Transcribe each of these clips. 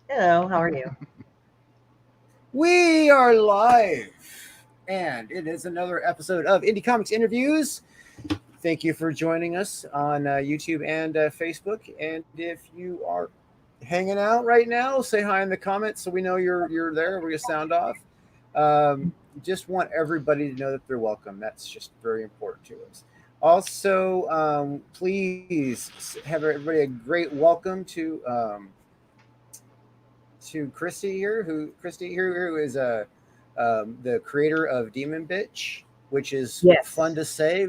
Hello, how are you? We are live, and it is another episode of Indie Comics Interviews. Thank you for joining us on YouTube and Facebook. And if you are hanging out right now, say hi in the comments so we know you're there. We're gonna sound off. Um, just want everybody to know that they're welcome. That's just very important to us. Also, please have everybody a great welcome to Christie here, who is the creator of Demon Bitch, which is fun Yes. to say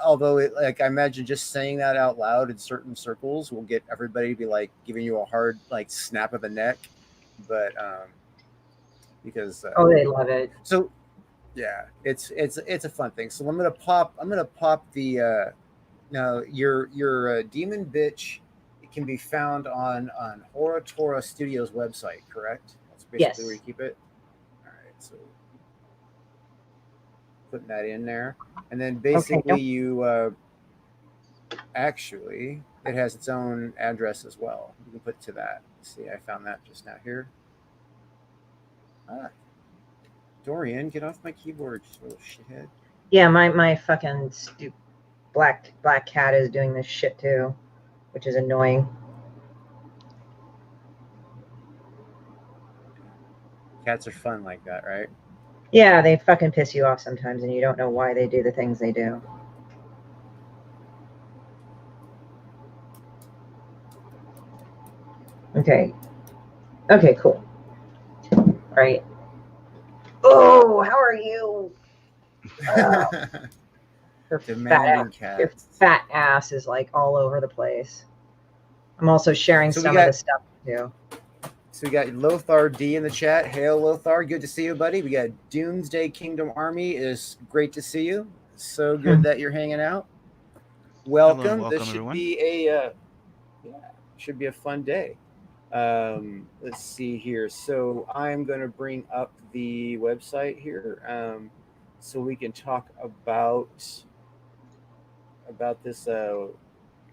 although like I imagine just saying that out loud in certain circles will get everybody to be like giving you a hard like snap of the neck, but because Oh, they love it. so yeah, it's a fun thing. So I'm gonna pop the now your Demon Bitch. It can be found on Horatora Studios website, correct? That's basically where you Yes. keep it. All right, so putting that in there, and then Okay. basically Yep. you actually it has its own address as well. You can put to that. See, I found that just now here. Ah, Dorian, get off my keyboard, you little shithead. Yeah, my fucking black cat is doing this shit too, which is annoying. Cats are fun like that, right? Yeah, they fucking piss you off sometimes, and you don't know why they do the things they do. Okay. Okay. Cool. All right. Oh, how are you? Uh, her fat Demanding ass, your cats. fat ass is like all over the place. I'm also sharing So we some of got the stuff too. So we got Lothar D in the chat. Hail, Lothar. Good to see you, buddy. We got Doomsday Kingdom Army. It's great to see you. So good that you're hanging out. Hello and Welcome. This welcome, should everyone. be yeah, should be a fun day. Let's see here. So I'm going to bring up the website here, so we can talk about this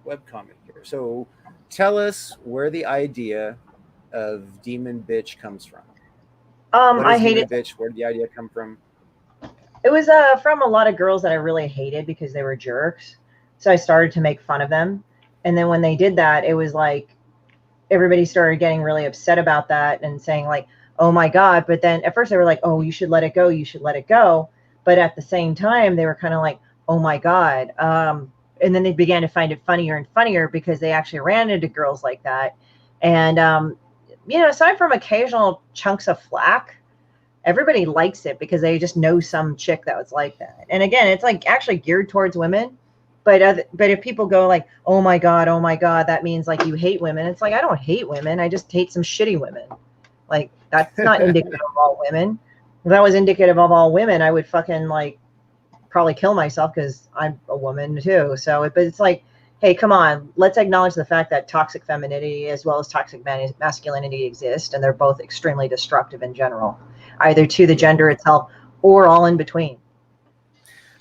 webcomic here. So tell us where the idea of Demon Bitch comes from. What I is hate Demon it. Bitch? Where did the idea come from? It was from a lot of girls that I really hated because they were jerks. So I started to make fun of them. And then when they did that, it was like everybody started getting really upset about that and saying like, "Oh my god." But then at first they were like, "Oh, you should let it go. You should let it go." But at the same time, they were kind of like, "Oh my god." And then they began to find it funnier and funnier because they actually ran into girls like that. And aside from occasional chunks of flack, everybody likes it because they just know some chick that was like that. And again, it's like actually geared towards women. But if people go like, oh my god, that means like you hate women. It's like I don't hate women. I just hate some shitty women. Like that's not indicative of all women. If that was indicative of all women, I would fucking like probably kill myself because I'm a woman too. But it's like, hey, come on, let's acknowledge the fact that toxic femininity as well as toxic masculinity exist, and they're both extremely destructive in general, either to the Yeah. gender itself or all in between.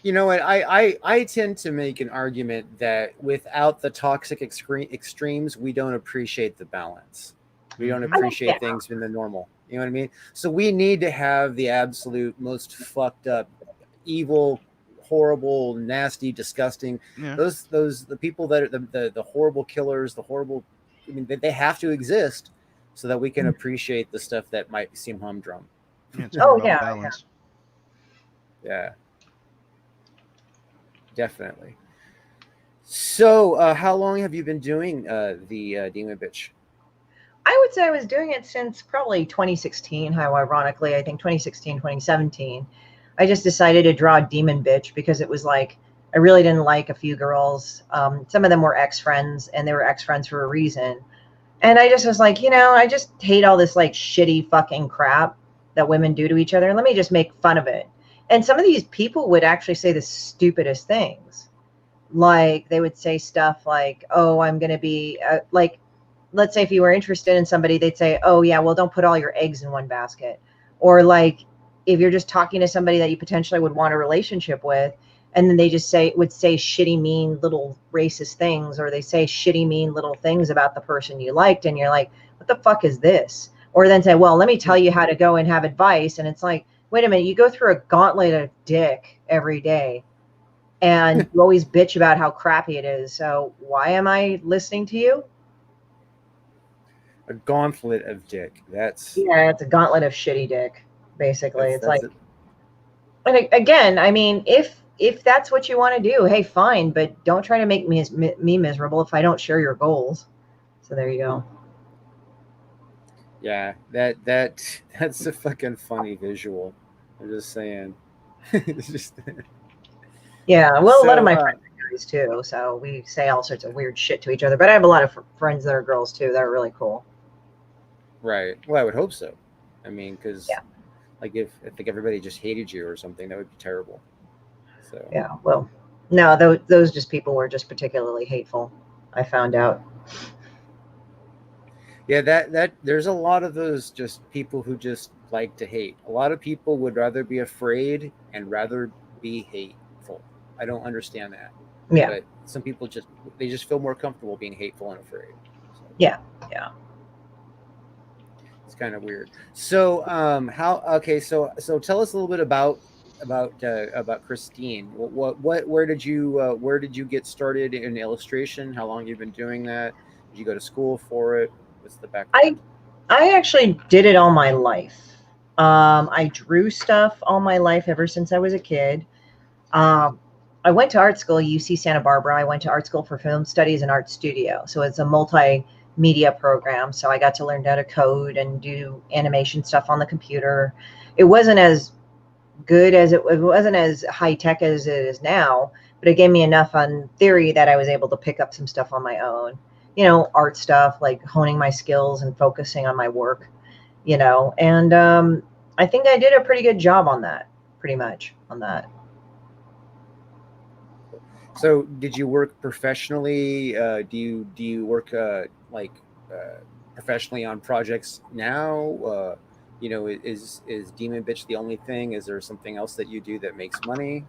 You know what? I tend to make an argument that without the toxic extremes, we don't appreciate the balance. We don't Hmm. Yeah, appreciate things in the normal. You know what I mean? So we need to have the absolute most fucked up, evil, horrible, nasty, disgusting. Yeah. Those the people that are the horrible killers, the horrible. I mean, they have to exist so that we can appreciate the stuff that might seem humdrum. Yeah, it's more oh about yeah, balance. Yeah, definitely. So, how long have you been doing the Demon Bitch? I would say I was doing it since probably 2016. How ironically, I think 2016, 2017. I just decided to draw Demon Bitch because it was like I really didn't like a few girls. Some of them were ex friends, and they were ex friends for a reason. And I just was like, I just hate all this like shitty fucking crap that women do to each other. Let me just make fun of it. And some of these people would actually say the stupidest things. Like they would say stuff like, "Oh, I'm going to be like let's say if you were interested in somebody, they'd say, "Oh yeah, well don't put all your eggs in one basket." Or like if you're just talking to somebody that you potentially would want a relationship with, and then they just would say shitty, mean, little racist things, or they say shitty, mean, little things about the person you liked, and you're like, what the fuck is this? Or then say, well, let me tell you how to go and have advice, and it's like, wait a minute, you go through a gauntlet of dick every day, and you always bitch about how crappy it is. So why am I listening to you? A gauntlet of dick. Yeah, it's a gauntlet of shitty dick, basically. It's like, it. and again, I mean, if that's what you want to do, hey, fine, but don't try to make me miserable if I don't share your goals. So there you go. Yeah, that's a fucking funny visual. I'm just saying. It's just Yeah, well, a lot of my so friends are guys too, so we say all sorts of weird shit to each other. But I have a lot of friends that are girls too that are really cool. right. Well, I would hope so. I mean, because Yeah. like if everybody just hated you or something, that would be terrible. So Yeah, well, no, those just people were just particularly hateful. I found out. yeah, that there's a lot of those just people who just like to hate. A lot of people would rather be afraid and rather be hateful. I don't understand that. Yeah, But some people just feel more comfortable being hateful and afraid. So yeah. it's kind of weird. So so tell us a little bit about Christine. Where did you get started in illustration? How long have you been doing that? Did you go to school for it? What's the I background? I actually did it all my life. I drew stuff all my life ever since I was a kid. Um, I went to art school, UC Santa Barbara. I went to art school for film studies and art studio. So it's a multimedia program. So I got to learn how to code and do animation stuff on the computer. It wasn't as good as it wasn't as high tech as it is now, but it gave me enough on theory that I was able to pick up some stuff on my own. Art stuff like honing my skills and focusing on my work. And I think I did a pretty good job on that, pretty much on that. So did you work professionally? Do you work professionally on projects now? Is Demon Bitch the only thing? Is there something else that you do that makes money?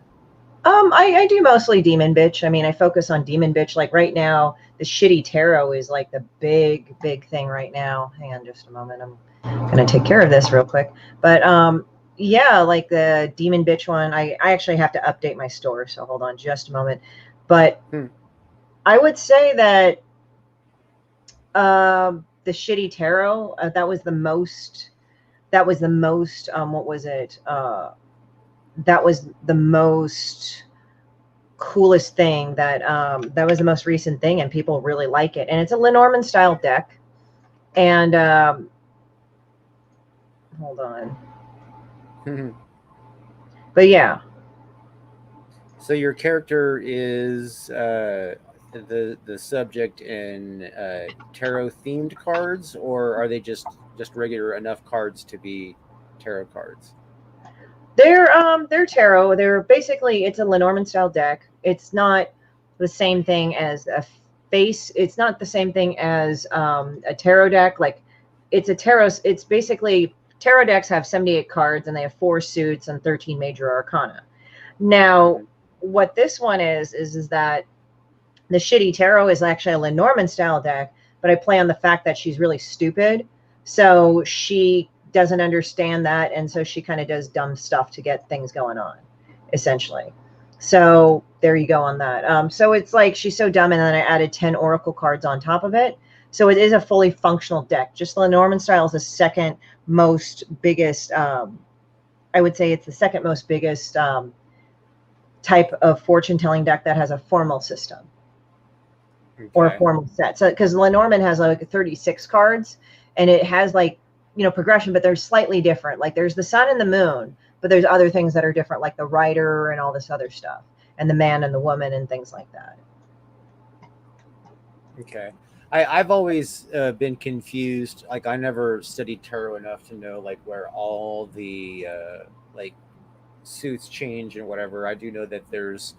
I do mostly Demon Bitch. I mean, I focus on Demon Bitch. Like right now, the shitty tarot is like the big thing right now. Hang on just a moment. I'm gonna take care of this real quick. But yeah, like the Demon Bitch one, I actually have to update my store, so hold on just a moment. But I would say that the shitty tarot, that was the most. That was the most. What was it? That was the most coolest thing that was the most recent thing, and people really like it, and it's a Lenormand style deck. And hold on. But yeah. So your character is the subject in tarot themed cards, or are they just regular enough cards to be tarot cards? They're tarot. They're basically, it's a Lenormand style deck. It's not the same thing as a face. It's not the same thing as a tarot deck. Like it's basically, tarot decks have 78 cards and they have 4 suits and 13 major arcana. Now, what this one is that the shitty tarot is actually a Lenormand style deck, but I play on the fact that she's really stupid. So she doesn't understand that. And so she kind of does dumb stuff to get things going on, essentially. So there you go on that. So it's like she's so dumb. And then I added 10 Oracle cards on top of it. So it is a fully functional deck. Just the Lenormand style is the second most biggest. I would say it's the second most biggest type of fortune telling deck that has a formal system. Okay. Or a formal set. So because Lenormand has like 36 cards and it has like, progression, but they're slightly different. Like there's the sun and the moon, but there's other things that are different, like the rider and all this other stuff, and the man and the woman and things like that. Okay. I've always been confused. Like I never studied tarot enough to know like where all the like suits change and whatever. I do know that there's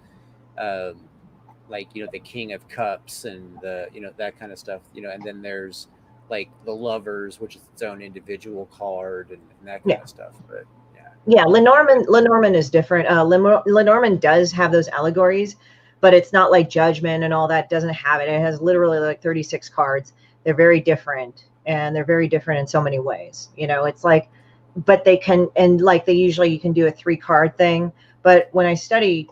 like the King of Cups and the that kind of stuff. And then there's like the Lovers, which is its own individual card and that kind of stuff. But yeah. Yeah, Lenormand is different. Lenormand does have those allegories, but it's not like Judgment and all that. Doesn't have it. It has literally like 36 cards. They're very different, and they're very different in so many ways. It's like, but they can, and like they usually you can do a 3 card thing. But when I study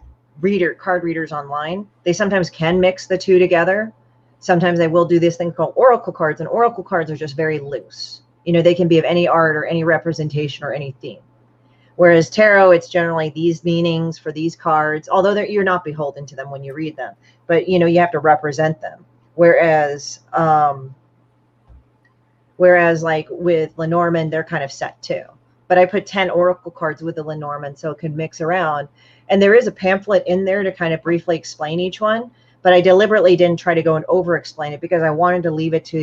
card readers online, they sometimes can mix the two together. Sometimes they will do this thing called oracle cards, and oracle cards are just very loose. They can be of any art or any representation or any theme. Whereas tarot, it's generally these meanings for these cards, although you're not beholden to them when you read them, but you have to represent them. Whereas like with Lenormand, they're kind of set too. But I put 10 oracle cards with the Lenormand so it could mix around. And there is a pamphlet in there to kind of briefly explain each one, but I deliberately didn't try to go and over explain it because I wanted to leave it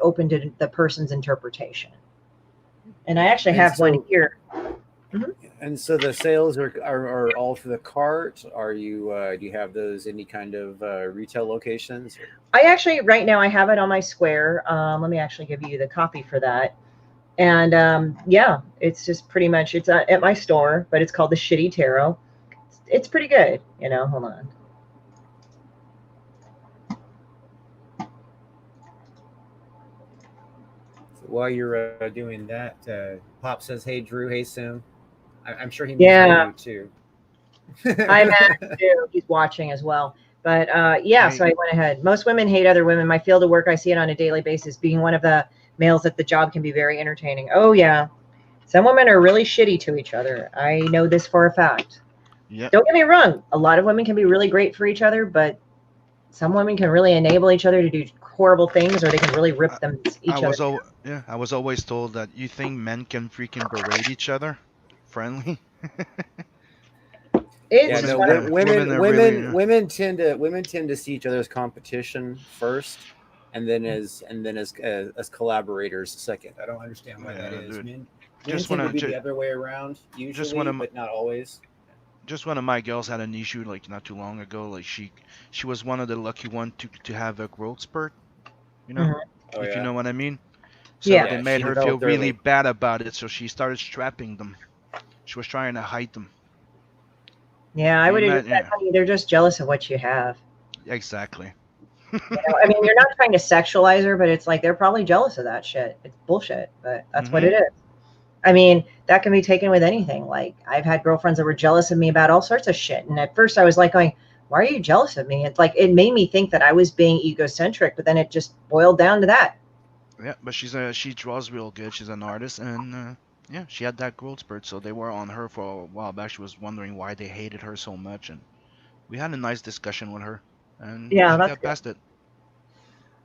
open to the person's interpretation. And I actually have one here. Mm-hmm. And so the sales are all for the cart. Are you do you have those any kind of retail locations? I actually right now I have it on my Square. Let me actually give you the copy for that. And yeah, it's just pretty much it's at my store, but it's called the Shitty Tarot. It's pretty good. Hold on. So while you're doing that, Pop says, "Hey Drew, hey Sim." I'm sure he means you too. I'm at too. He's watching as well. But yeah, so I went ahead. Most women hate other women. My field of work, I see it on a daily basis. Being one of the males at the job can be very entertaining. Oh yeah, some women are really shitty to each other. I know this for a fact. Yeah. Don't get me wrong. A lot of women can be really great for each other, but some women can really enable each other to do horrible things, or they can really rip them each other. I was always told that you think men can freaking berate each other, friendly. Women tend to see each other as competition first, and then as collaborators second. I don't understand why that is. Men tend to be the other way around usually, but not always. Just one of my girls had an issue like not too long ago. Like she was one of the lucky ones to have a growth spurt. If you know what I mean. So they made her feel really bad about it. So she started strapping them. She was trying to hide them. Yeah, I would agree. They're just jealous of what you have. Exactly. I mean, you're not trying to sexualize her, but it's like they're probably jealous of that shit. It's bullshit, but that's what it is. I mean, that can be taken with anything. Like, I've had girlfriends that were jealous of me about all sorts of shit. And at first I was like going, why are you jealous of me? It's like, it made me think that I was being egocentric, but then it just boiled down to that. Yeah, but she draws real good. She's an artist, and yeah, she had that growth spurt. So they were on her for a while back. She was wondering why they hated her so much, and we had a nice discussion with her, and she got past it.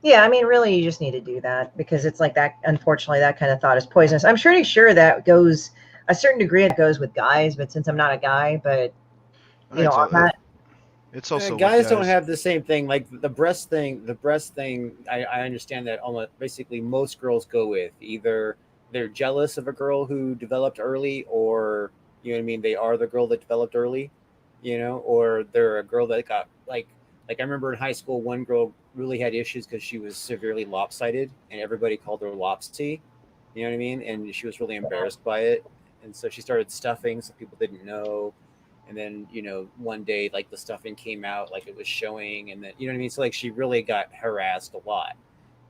Yeah, I mean, really, you just need to do that because it's like that. Unfortunately, that kind of thought is poisonous. I'm pretty sure that goes a certain degree. It goes with guys, but since I'm not a guy, but on that. It's also guys don't have the same thing. Like the breast thing. I understand that almost basically most girls go with either they're jealous of a girl who developed early, or you know what I mean. They are the girl that developed early, or they're a girl that got like I remember in high school, one girl really had issues because she was severely lopsided, and everybody called her Lopsy. You know what I mean? And she was really embarrassed by it, and so she started stuffing so people didn't know. And then one day like the stuffing came out like it was showing, and then you know what I mean. So like she really got harassed a lot.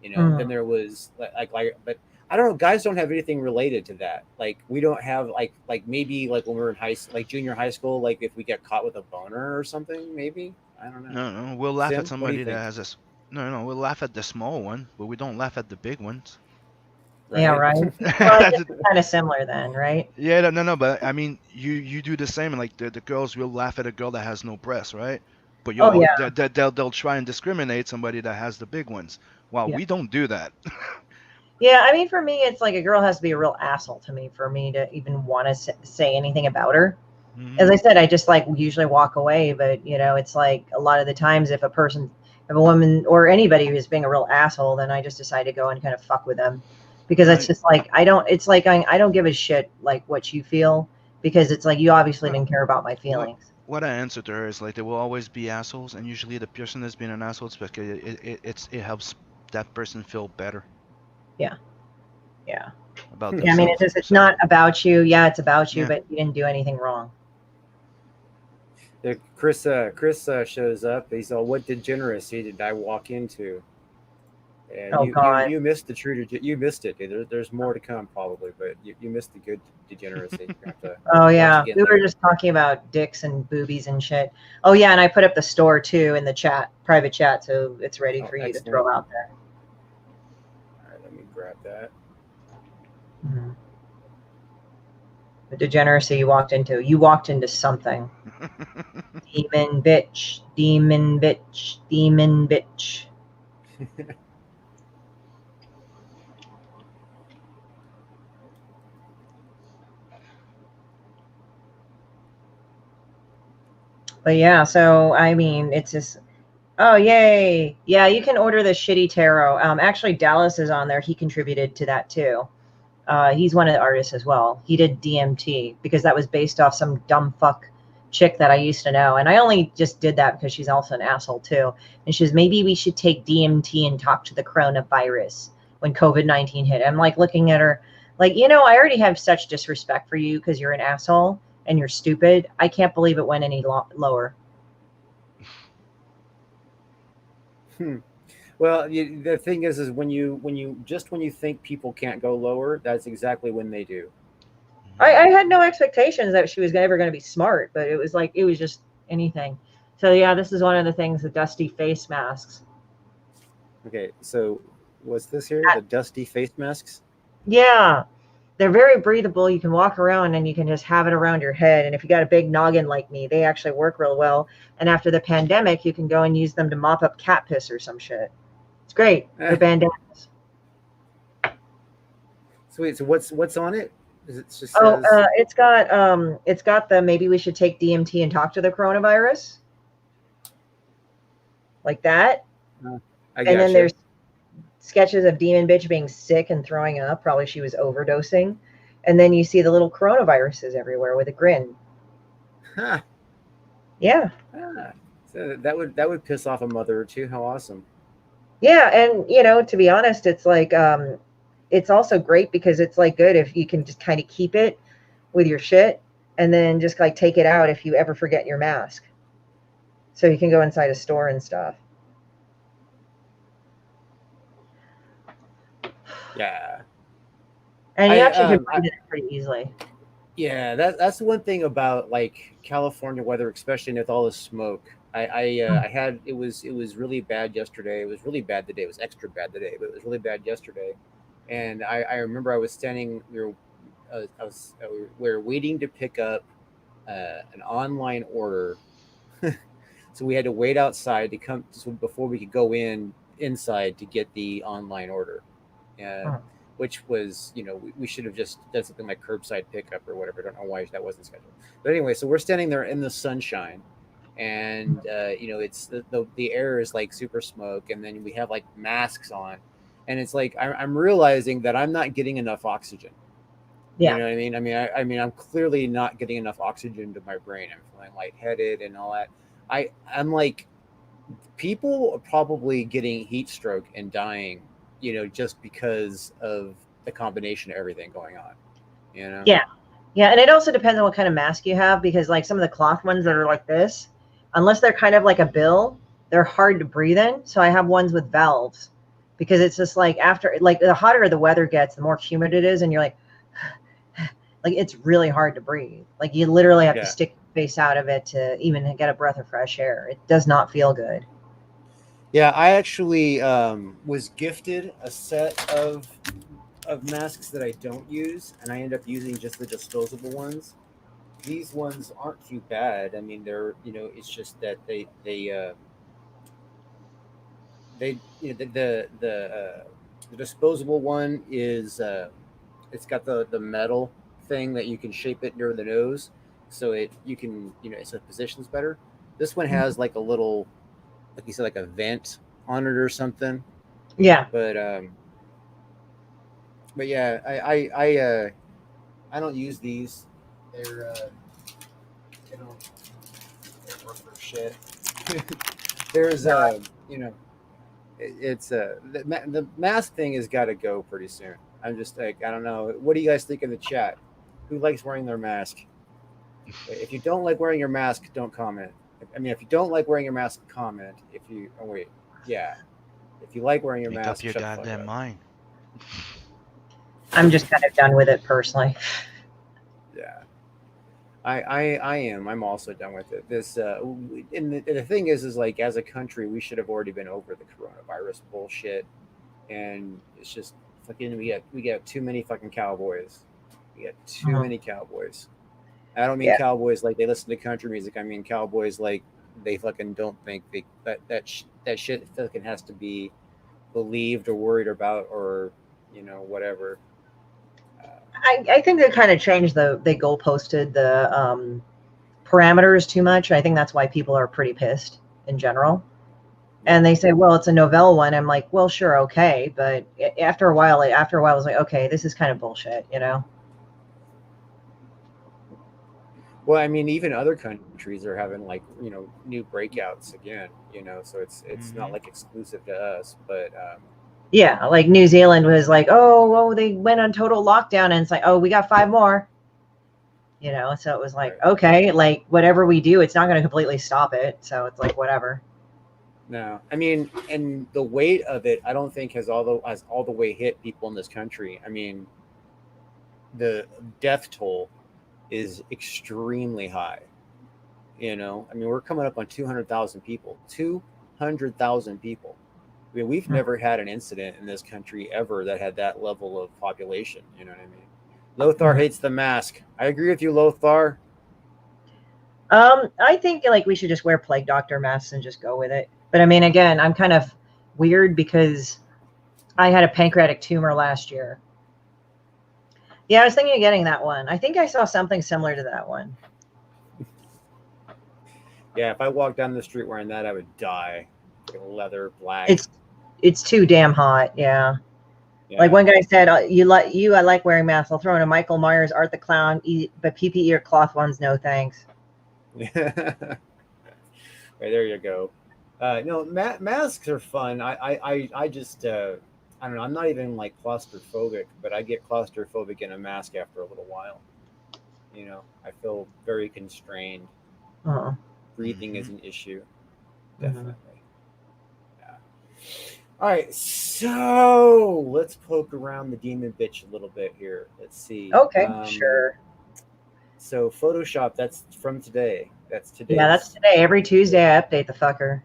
Then there was like but I don't know. Guys don't have anything related to that. Like we don't have like maybe like when we were in junior high school, like if we get caught with a boner or something, maybe. I don't know. No, we'll laugh at somebody that has this. No, we'll laugh at the small one, but we don't laugh at the big ones. Right? Yeah, right. Well, it's kind of similar then, right? Yeah, no, but I mean, you do the same. Like the girls will laugh at a girl that has no breasts, right? But they'll try and discriminate somebody that has the big ones. Well, we don't do that. Yeah, I mean, for me, it's like a girl has to be a real asshole to me for me to even want to say anything about her. Mm-hmm. As I said, I just like usually walk away, but it's like a lot of the times if a woman or anybody who's being a real asshole, then I just decide to go and kind of fuck with them because it's just like, I don't give a shit like what you feel because it's like, you obviously didn't care about my feelings. What I answer to her is like, there will always be assholes. And usually the person that's being an asshole is because it helps that person feel better. Yeah. Yeah. about Yeah, I mean, it's not about you. Yeah, it's about you, but you didn't do anything wrong. Chris shows up. He's all, "What degeneracy did I walk into?" And you missed the true. You missed it. There's more to come probably, but you missed the good degeneracy. Oh yeah, we were just talking about dicks and boobies and shit. Oh yeah, and I put up the store too in the chat, private chat, so it's ready for you to throw out there. All right, let me grab that. Mm-hmm. The degeneracy you walked into. You walked into something. Demon bitch, demon bitch, demon bitch. But yeah, so I mean, it's just, oh yay, yeah, you can order the shitty tarot. Actually, Dallas is on there. He contributed to that too. He's one of the artists as well. He did DMT because that was based off some dumb fuck chick that I used to know, and I only just did that because she's also an asshole too. And she says maybe we should take DMT and talk to the coronavirus when COVID-19 hit. I'm like looking at her, like, I already have such disrespect for you because you're an asshole and you're stupid. I can't believe it went any lower. Well, the thing is when you think people can't go lower, that's exactly when they do. I had no expectations that she was ever going to be smart, but it was just anything. So yeah, this is one of the things, the dusty face masks. Okay, so what's this here? The dusty face masks? Yeah. They're very breathable. You can walk around and you can just have it around your head. And if you got a big noggin like me, they actually work real well. And after the pandemic, you can go and use them to mop up cat piss or some shit. It's great. They're bandanas. Sweet. So what's on it? It's got the maybe we should take DMT and talk to the coronavirus. Like that. And then there's sketches of demon bitch being sick and throwing up. Probably she was overdosing. And then you see the little coronaviruses everywhere with a grin. Huh. Yeah. So that would piss off a mother or two. How awesome. Yeah, and to be honest, it's like it's also great because it's like good if you can just kind of keep it with your shit and then just like take it out if you ever forget your mask. So you can go inside a store and stuff. Yeah. And you actually can find it pretty easily. Yeah, that's the one thing about like California weather, especially with all the smoke. I had it was really bad yesterday. It was really bad today. It was extra bad today, but it was really bad yesterday. And I remember I was standing. We were waiting to pick up an online order, so we had to wait outside to come before we could go inside to get the online order. Which was, we should have just done something like curbside pickup or whatever. I don't know why that wasn't scheduled. But anyway, so we're standing there in the sunshine, and it's the air is like super smoke, and then we have like masks on, and it's like I'm realizing that I'm not getting enough oxygen. Yeah. You know what I mean? I mean, I'm clearly not getting enough oxygen to my brain. I'm feeling lightheaded and all that. I'm like, people are probably getting heat stroke and dying, just because of the combination of everything going on, Yeah. Yeah. And it also depends on what kind of mask you have, because like some of the cloth ones that are like this, unless they're kind of like a bill, they're hard to breathe in. So I have ones with valves because it's just like after, like the hotter the weather gets, the more humid it is. And you're like it's really hard to breathe. Like you literally have to stick your face out of it to even get a breath of fresh air. It does not feel good. Yeah, I actually was gifted a set of masks that I don't use, and I end up using just the disposable ones. These ones aren't too bad. I mean, they're it's just that the disposable one is it's got the metal thing that you can shape it near the nose, so you can so it positions better. This one has like a little, like you said, like a vent on it or something. Yeah. But yeah, I don't use these. They don't work for shit. There's it's the mask thing has got to go pretty soon. I'm just like, I don't know. What do you guys think in the chat? Who likes wearing their mask? If you don't like wearing your mask, don't comment. I mean, if you don't like wearing your mask, comment. If you if you like wearing your Make mask, up your shut the fuck goddamn up. mind. I'm just kind of done with it personally. Yeah, I am. I'm also done with it. This and the thing is like as a country, we should have already been over the coronavirus bullshit, and it's just fucking we got too many fucking cowboys. We got too many cowboys. I don't mean cowboys like they listen to country music. I mean cowboys like they fucking don't think that shit fucking has to be believed or worried about or whatever. I think they kind of changed they goalposted the parameters too much. I think that's why people are pretty pissed in general. And they say, well, it's a novella one. I'm like, well, sure, okay, but after a while, I was like, okay, this is kind of bullshit, Well, I mean, even other countries are having like new breakouts again. So it's not like exclusive to us, but yeah, like New Zealand was like, oh, they went on total lockdown, and it's like, oh, we got 5 more. So it was like, right. Okay, like whatever we do, it's not going to completely stop it. So it's like whatever. No, I mean, and the weight of it, I don't think has all the way hit people in this country. I mean, the death toll is extremely high. I mean, we're coming up on 200,000 people. 200,000 people. I mean, we've never had an incident in this country ever that had that level of population. You know what I mean? Lothar hates the mask. I agree with you, Lothar. I think like we should just wear plague doctor masks and just go with it. But I mean, again, I'm kind of weird because I had a pancreatic tumor last year. Yeah, I was thinking of getting that one. I think I saw something similar to that one. Yeah, if I walked down the street wearing that, I would die. Like leather, black. It's too damn hot. Yeah. Like one guy said, I like wearing masks. I'll throw in a Michael Myers, Art the Clown, but PPE or cloth ones, no thanks. Right, there you go. Masks are fun. I just I don't know. I'm not even like claustrophobic, but I get claustrophobic in a mask after a little while. I feel very constrained. Breathing is an issue, definitely. Yeah. All right, so let's poke around the demon bitch a little bit here. Let's see. Okay, sure. So Photoshop, that's from today. That's today. Yeah, that's today. Every Tuesday I update the fucker.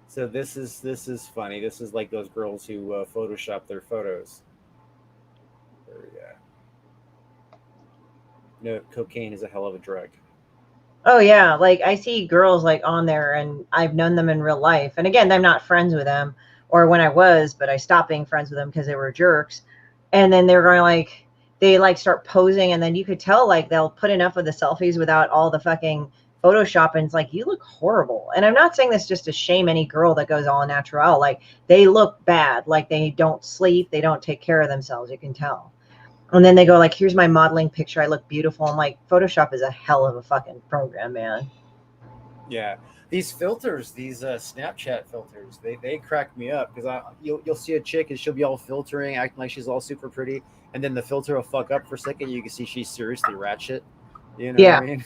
So this is funny. This is like those girls who Photoshop their photos. No, cocaine is a hell of a drug. Oh yeah, like I see girls like on there, and I've known them in real life. And again, I'm not friends with them, or when I was, but I stopped being friends with them because they were jerks. And then they're going like they like start posing, and then you could tell like they'll put enough of the selfies without all the fucking Photoshop, and it's like you look horrible. And I'm not saying this just to shame any girl that goes all natural. Like they look bad, like they don't sleep, they don't take care of themselves. You can tell. And then they go like, here's my modeling picture. I look beautiful. I'm like, Photoshop is a hell of a fucking program, man. Yeah. These filters, these Snapchat filters, they crack me up because you'll see a chick and she'll be all filtering, acting like she's all super pretty. And then the filter will fuck up for a second. You can see she's seriously ratchet. You know what I mean?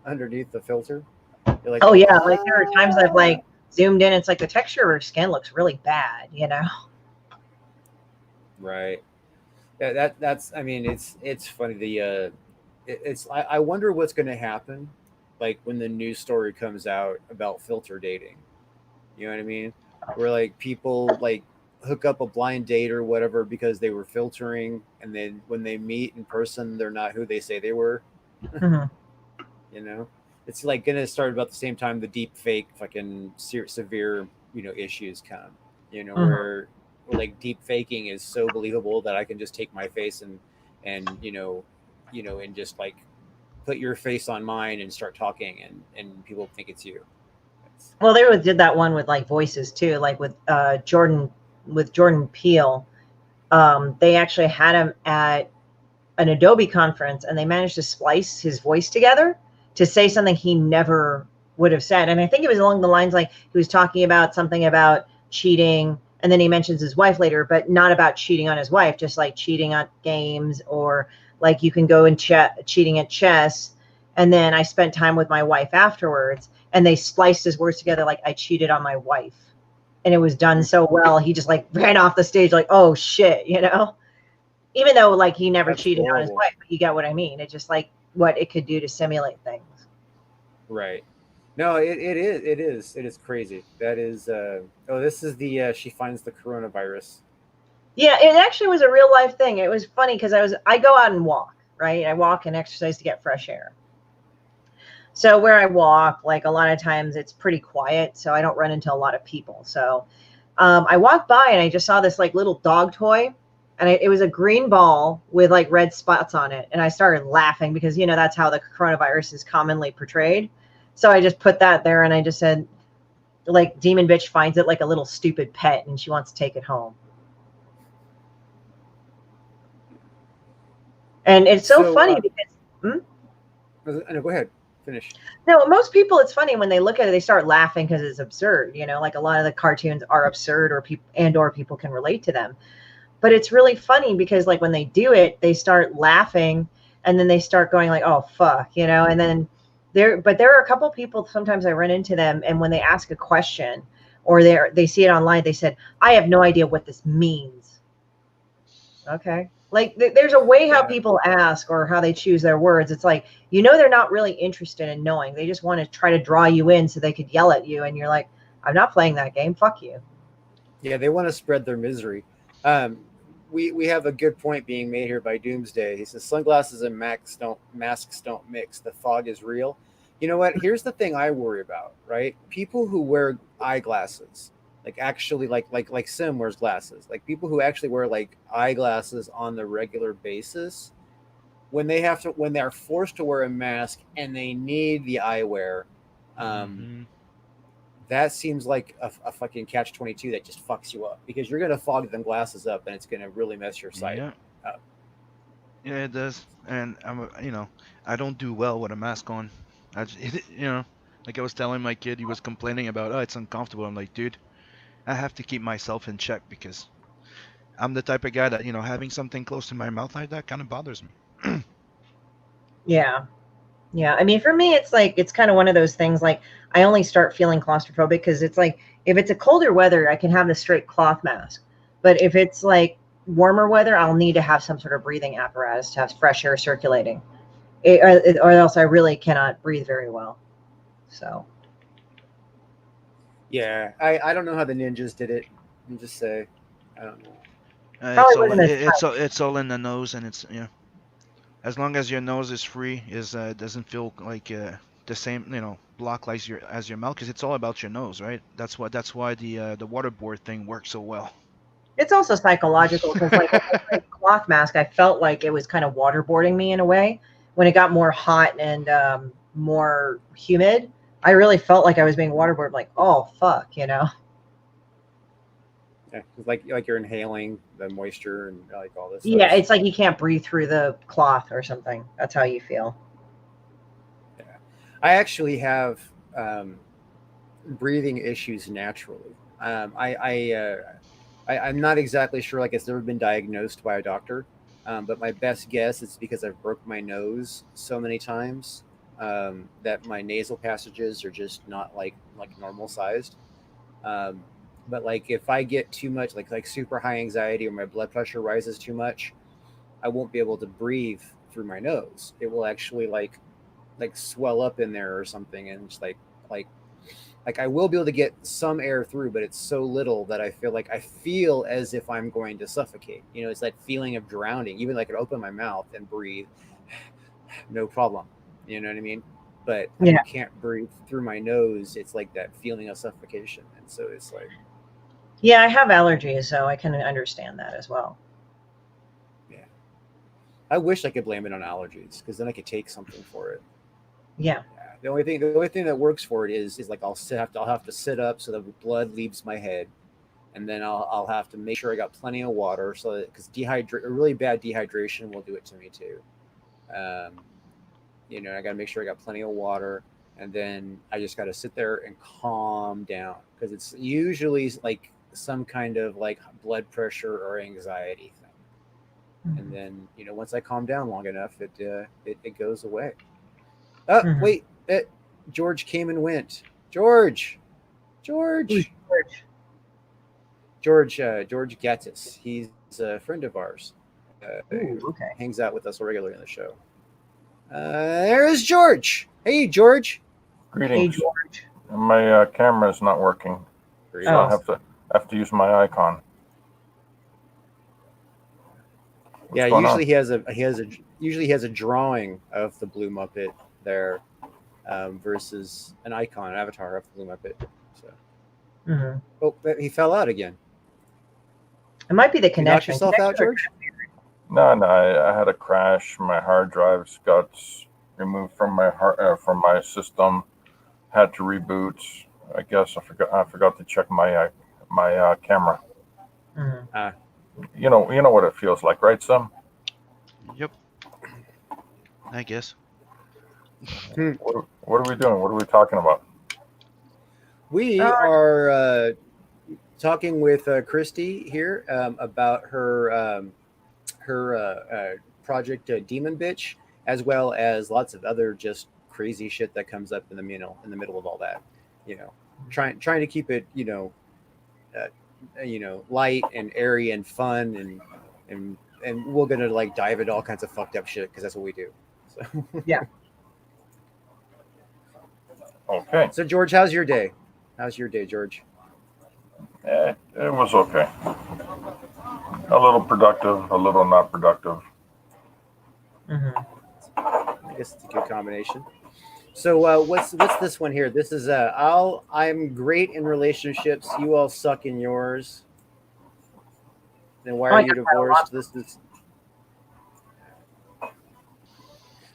Underneath the filter. You're like, oh, yeah. Like there are times I've like zoomed in. It's like the texture of her skin looks really bad, Right. Yeah, that's. I mean, it's funny. I wonder what's going to happen, like when the news story comes out about filter dating. You know what I mean? Where like people like hook up a blind date or whatever because they were filtering, and then when they meet in person, they're not who they say they were. It's like going to start about the same time the deep fake fucking severe issues come. Where like deep faking is so believable that I can just take my face and and just like put your face on mine and start talking and people think it's you. Well, they did that one with like voices too, like with Jordan Peele. They actually had him at an Adobe conference and they managed to splice his voice together to say something he never would have said. And I think it was along the lines like he was talking about something about cheating, and then he mentions his wife later, but not about cheating on his wife, just like cheating on games, or like you can go and cheating at chess. And then I spent time with my wife afterwards, and they spliced his words together like I cheated on my wife. And it was done so well. He just like ran off the stage like, oh shit, even though like he never cheated on his wife, but you get what I mean. It's just like what it could do to simulate things. Right. No, it is crazy. That is this is the she finds the coronavirus. Yeah, it actually was a real life thing. It was funny because I go out and walk, right? I walk and exercise to get fresh air. So where I walk, like a lot of times it's pretty quiet, so I don't run into a lot of people. So I walked by and I just saw this like little dog toy, and it was a green ball with like red spots on it. And I started laughing because, that's how the coronavirus is commonly portrayed. So I just put that there and I just said, like, Demon Bitch finds it like a little stupid pet and she wants to take it home. And it's so funny because... No, go ahead. Finish. No, most people, it's funny when they look at it, they start laughing because it's absurd. Like a lot of the cartoons are absurd, or people can relate to them. But it's really funny because like when they do it, they start laughing and then they start going like, oh, fuck, and then there are a couple people, sometimes I run into them, and when they ask a question or they see it online, they said, I have no idea what this means. Okay. Like there's a way how people ask or how they choose their words. It's like, they're not really interested in knowing. They just want to try to draw you in so they could yell at you. And you're like, I'm not playing that game. Fuck you. Yeah, they want to spread their misery. We have a good point being made here by Doomsday. He says sunglasses and masks don't mix. The fog is real. You know what? Here's the thing I worry about, right? People who wear eyeglasses, like actually like Sim wears glasses, like people who actually wear like eyeglasses on the regular basis, when they're forced to wear a mask and they need the eyewear, that seems like a fucking catch-22 that just fucks you up, because you're going to fog them glasses up and it's going to really mess your sight up. Yeah, it does. And I don't do well with a mask on. Like I was telling my kid, he was complaining about, oh, it's uncomfortable. I'm like, dude, I have to keep myself in check because I'm the type of guy that, having something close to my mouth like that kind of bothers me. Yeah. Yeah. I mean, for me, it's like, it's kind of one of those things, like I only start feeling claustrophobic because it's like, if it's a colder weather, I can have the straight cloth mask. But if it's like warmer weather, I'll need to have some sort of breathing apparatus to have fresh air circulating, or else I really cannot breathe very well. So. Yeah. I don't know how the ninjas did it. I'm just say, I don't know. It's all in the nose, and it's as long as your nose is free, doesn't feel like the same block like as your mouth, because it's all about your nose, right? That's why the waterboard thing works so well. It's also psychological because like the cloth mask, I felt like it was kind of waterboarding me in a way. When it got more hot and more humid, I really felt like I was being waterboarded. Like, oh fuck, Yeah, it's like you're inhaling the moisture and like all this. Yeah, it's like you can't breathe through the cloth or something. That's how you feel. Yeah, I actually have breathing issues naturally. I'm not exactly sure. Like, it's never been diagnosed by a doctor, but my best guess is because I've broke my nose so many times that my nasal passages are just not like normal sized. But like if I get too much, like super high anxiety, or my blood pressure rises too much, I won't be able to breathe through my nose. It will actually like swell up in there or something, and just like I will be able to get some air through, but it's so little that I feel as if I'm going to suffocate. It's that feeling of drowning. Even like I could open my mouth and breathe, no problem. You know what I mean? But I can't breathe through my nose. It's like that feeling of suffocation, and so it's like. Yeah, I have allergies, so I can understand that as well. Yeah, I wish I could blame it on allergies, because then I could take something for it. Yeah. The only thing that works for it is like I'll have to sit up so the blood leaves my head, and then I'll have to make sure I got plenty of water, so that, because really bad dehydration will do it to me too. I got to make sure I got plenty of water, and then I just got to sit there and calm down because it's usually like some kind of like blood pressure or anxiety thing. And then once I calm down long enough, it goes away. Oh wait, George came and went. George Gattis. He's a friend of ours. Okay. Hangs out with us regularly in the show. There is George. Hey, George. Greetings. Hey, George. My camera is not working, so I have to use my icon. What's usually he has a drawing of the Blue Muppet there, versus an icon, an avatar of the Blue Muppet. So, oh, he fell out again. It might be the connection. You knocked yourself out, George? No, I had a crash. My hard drives got removed from my system. Had to reboot. I guess I forgot to check my camera. You know what it feels like, right, Sam? Yep. I guess. What are we doing? What are we talking about? We are talking with Christie here about her project Demon Bitch, as well as lots of other just crazy shit that comes up in the middle of all that. Trying to keep it light and airy and fun, and we're gonna like dive into all kinds of fucked up shit because that's what we do. So yeah. Okay. So George, how's your day? George? It was okay. A little productive, a little not productive. I guess it's a good combination. So what's this one here? This is I'm great in relationships. You all suck in yours. Then why are you divorced?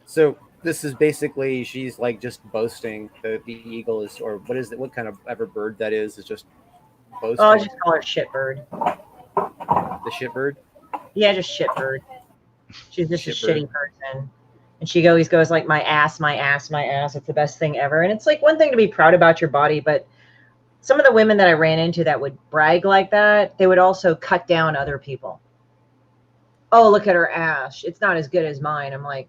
So this is basically she's like just boasting. The eagle is, or what is it? What kind of ever bird that is just boasting. Oh, I just call her shitbird. The shitbird? Yeah, just shitbird. She's just a shitty person. And she always goes like, my ass, my ass, my ass. It's the best thing ever. And it's like one thing to be proud about your body, but some of the women that I ran into that would brag like that, they would also cut down other people. Oh, look at her ass. It's not as good as mine. I'm like,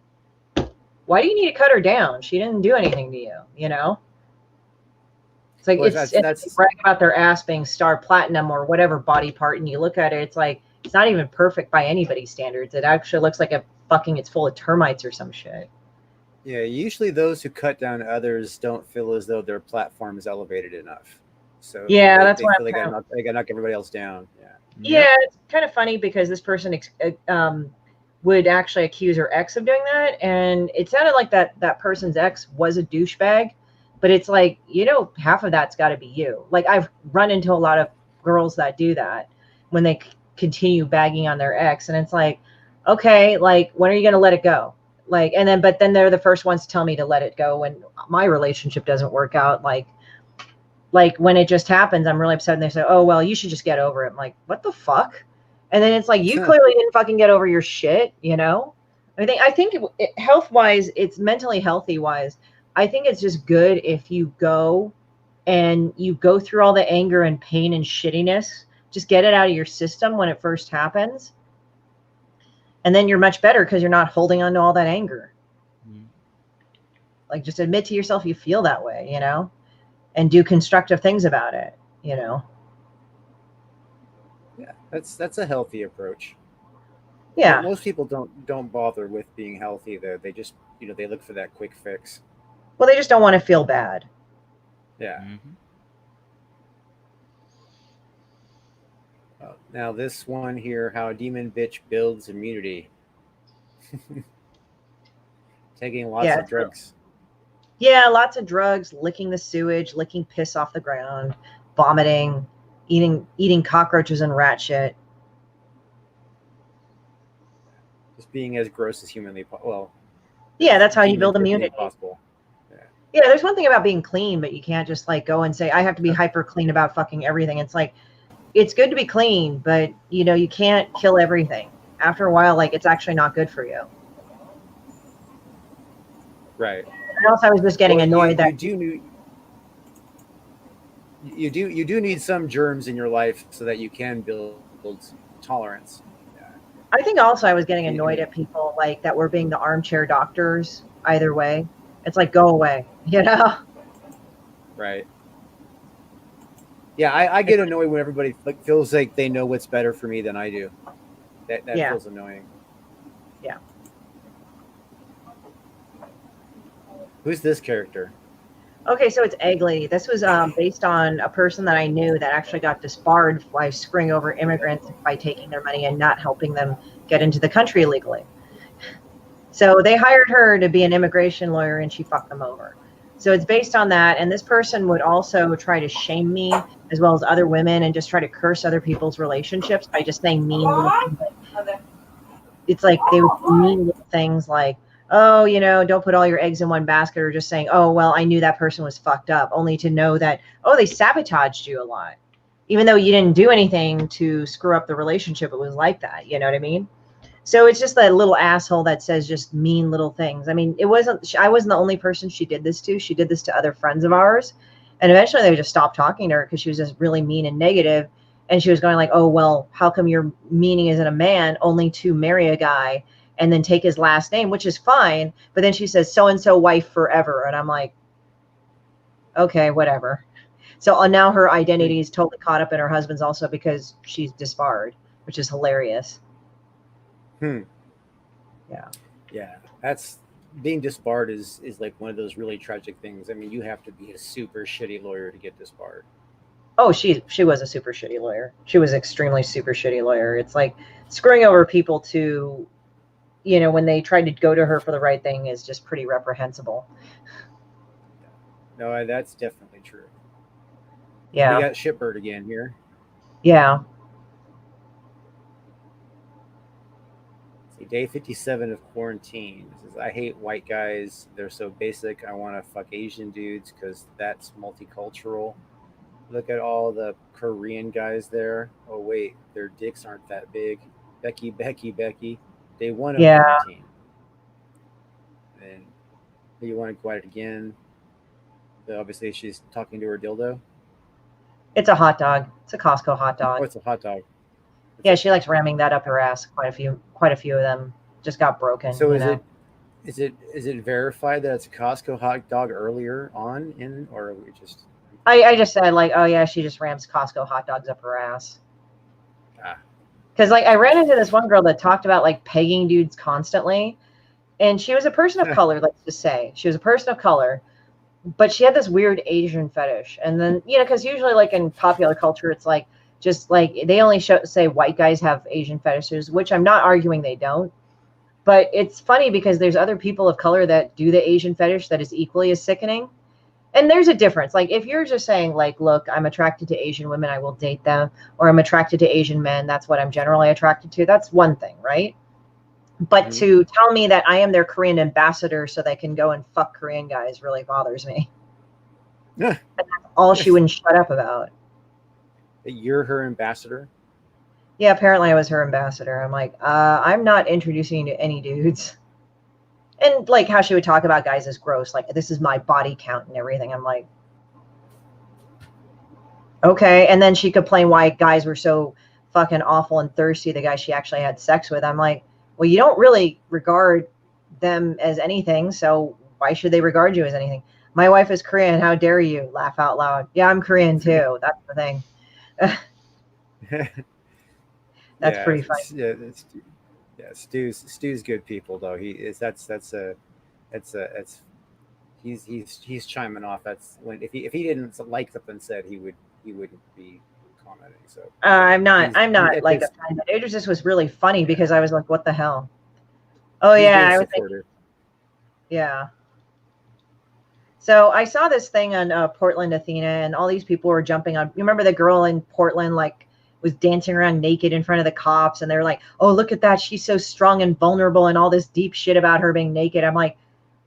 why do you need to cut her down? She didn't do anything to you, you know? It's like, it's brag about their ass being star platinum or whatever body part, and you look at it, it's like, it's not even perfect by anybody's standards. It actually looks like it's full of termites or some shit. Yeah, usually those who cut down others don't feel as though their platform is elevated enough. So yeah, that's why they got to knock everybody else down. Yeah, it's kind of funny because this person would actually accuse her ex of doing that, and it sounded like that person's ex was a douchebag, but it's like, half of that's got to be you. Like, I've run into a lot of girls that do that when they continue bagging on their ex, and it's like, okay, like, when are you going to let it go? Like, but then they're the first ones to tell me to let it go when my relationship doesn't work out. Like when it just happens, I'm really upset, and they say, oh, well, you should just get over it. I'm like, what the fuck? And then it's like, you clearly didn't fucking get over your shit, I think health-wise, it's mentally healthy-wise, I think it's just good if you go and you go through all the anger and pain and shittiness, just get it out of your system when it first happens. And then you're much better because you're not holding on to all that anger. Like, just admit to yourself you feel that way, and do constructive things about it, Yeah, that's a healthy approach. Yeah. But most people don't bother with being healthy though. They just, they look for that quick fix. Well, they just don't want to feel bad. Yeah. Now this one here, how a demon bitch builds immunity. Taking lots of drugs. Yeah, lots of drugs, licking the sewage, licking piss off the ground, vomiting, eating cockroaches and rat shit. Just being as gross as humanly possible. Well, yeah, that's how you build immunity. Possible. Yeah, there's one thing about being clean, but you can't just like go and say, I have to be hyper clean about fucking everything. It's like, it's good to be clean, but you can't kill everything. After a while, like, it's actually not good for you. Right. And also, I was just getting annoyed that you do need some germs in your life so that you can build tolerance. I think also I was getting annoyed at people like that were being the armchair doctors. Either way, it's like, go away, you know? Right. Yeah, I get annoyed when everybody feels like they know what's better for me than I do. That feels annoying. Yeah. Who's this character? Okay, so it's Egg Lady. This was based on a person that I knew that actually got disbarred by screwing over immigrants by taking their money and not helping them get into the country illegally. So they hired her to be an immigration lawyer, and she fucked them over. So it's based on that. And this person would also try to shame me as well as other women and just try to curse other people's relationships by just saying mean little things. It's like they would mean little things like, oh, you know, don't put all your eggs in one basket, or just saying, oh, well, I knew that person was fucked up, only to know that, oh, they sabotaged you a lot. Even though you didn't do anything to screw up the relationship, it was like that. You know what I mean? So it's just that little asshole that says just mean little things. I mean, I wasn't the only person she did this to. She did this to other friends of ours. And eventually they just stopped talking to her because she was just really mean and negative. And she was going like, oh, well, how come your meaning isn't a man, only to marry a guy and then take his last name, which is fine. But then she says, so-and-so wife forever. And I'm like, okay, whatever. So now her identity is totally caught up in her husband's also because she's disbarred, which is hilarious. Yeah. That's being disbarred is like one of those really tragic things. I mean, you have to be a super shitty lawyer to get disbarred. Oh, she was a super shitty lawyer. She was extremely super shitty lawyer. It's like screwing over people to, you know, when they tried to go to her for the right thing is just pretty reprehensible. No, that's definitely true. Yeah. We got Shipbird again here. Yeah. See, day 57 of quarantine. It says, I hate white guys. They're so basic. I want to fuck Asian dudes because that's multicultural. Look at all the Korean guys there. Oh, wait, their dicks aren't that big. Becky. Day 1 of quarantine. And you want to go at it again. Obviously, she's talking to her dildo. It's a hot dog. It's a Costco hot dog. Oh, it's a hot dog. Yeah, she likes ramming that up her ass. Quite a few of them just got broken. So is it verified that it's a Costco hot dog earlier on in, or we just? I just said like, oh yeah, she just rams Costco hot dogs up her ass. Because like I ran into this one girl that talked about like pegging dudes constantly, and she was a person of color. Let's just say she was a person of color, but she had this weird Asian fetish. And then because usually like in popular culture, it's like just like they only say white guys have Asian fetishes, which I'm not arguing they don't. But it's funny because there's other people of color that do the Asian fetish that is equally as sickening. And there's a difference. Like if you're just saying like, look, I'm attracted to Asian women, I will date them, or I'm attracted to Asian men, that's what I'm generally attracted to. That's one thing, right? But to tell me that I am their Korean ambassador so they can go and fuck Korean guys really bothers me. Yeah. And that's all she wouldn't shut up about. You're her ambassador? Yeah, apparently I was her ambassador. I'm like, I'm not introducing you to any dudes. And like how she would talk about guys as gross, like this is my body count and everything. I'm like, okay. And then she complained why guys were so fucking awful and thirsty, the guy she actually had sex with. I'm like, well, you don't really regard them as anything, so why should they regard you as anything? My wife is Korean. How dare you? Laugh out loud. Yeah, I'm Korean too. That's the thing. That's pretty funny. Yeah, Stu's good people though. He's chiming off. That's when if he didn't like something said, he wouldn't be commenting. So I'm not like it was really funny because I was like, what the hell? Oh yeah, I was thinking, yeah. So I saw this thing on Portland, Athena, and all these people were jumping on. You remember the girl in Portland, like, was dancing around naked in front of the cops, and they were like, oh, look at that, she's so strong and vulnerable, and all this deep shit about her being naked. I'm like,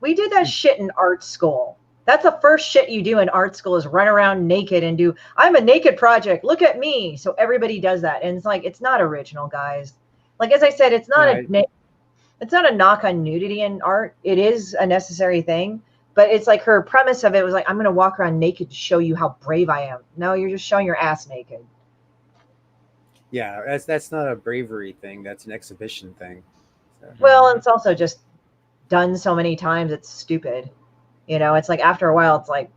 we did that shit in art school. That's the first shit you do in art school is run around naked and do, I'm a naked project, look at me. So everybody does that, and it's like, it's not original, guys. Like, as I said, it's not it's not a knock on nudity in art. It is a necessary thing, But it's like her premise of it was like, I'm going to walk around naked to show you how brave I am. No, you're just showing your ass naked. Yeah, that's not a bravery thing. That's an exhibition thing. So. Well, it's also just done so many times. It's stupid. It's like after a while, it's like,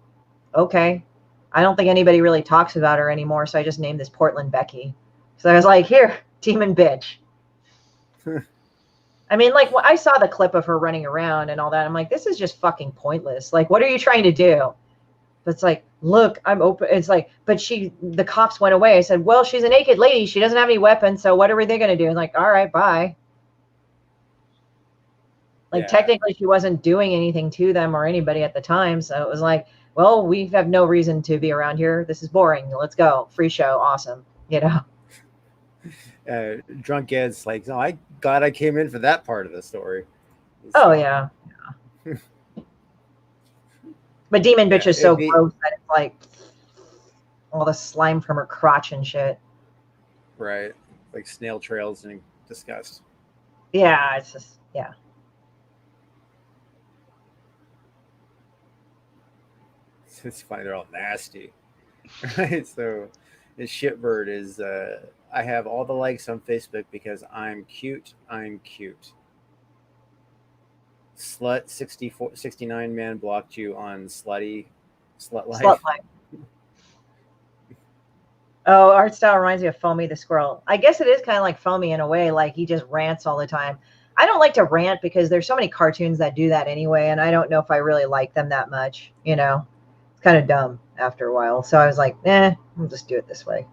okay, I don't think anybody really talks about her anymore. So I just named this Portland Becky. So I was like, here, demon bitch. I mean, like, I saw the clip of her running around and all that. I'm like, this is just fucking pointless. Like, what are you trying to do? But it's like, look, I'm open. It's like, but the cops went away. I said, well, she's a naked lady. She doesn't have any weapons. So what are they going to do? And like, all right, bye. Like, technically, she wasn't doing anything to them or anybody at the time. So it was like, well, we have no reason to be around here. This is boring. Let's go. Free show. Awesome. Drunk Ed's like, oh, I glad I came in for that part of the story. Oh, yeah. But Demon Bitch is so gross that it's like all the slime from her crotch and shit. Right. Like snail trails and disgust. Yeah, it's just, yeah. It's funny. They're all nasty. Right. So this shitbird is, I have all the likes on Facebook because I'm cute. I'm cute. Slut 69 man blocked you on Slut Life. Oh, art style reminds me of Foamy the Squirrel. I guess it is kind of like Foamy in a way, like he just rants all the time. I don't like to rant because there's so many cartoons that do that anyway, and I don't know if I really like them that much, It's kind of dumb after a while. So I was like, I'll just do it this way.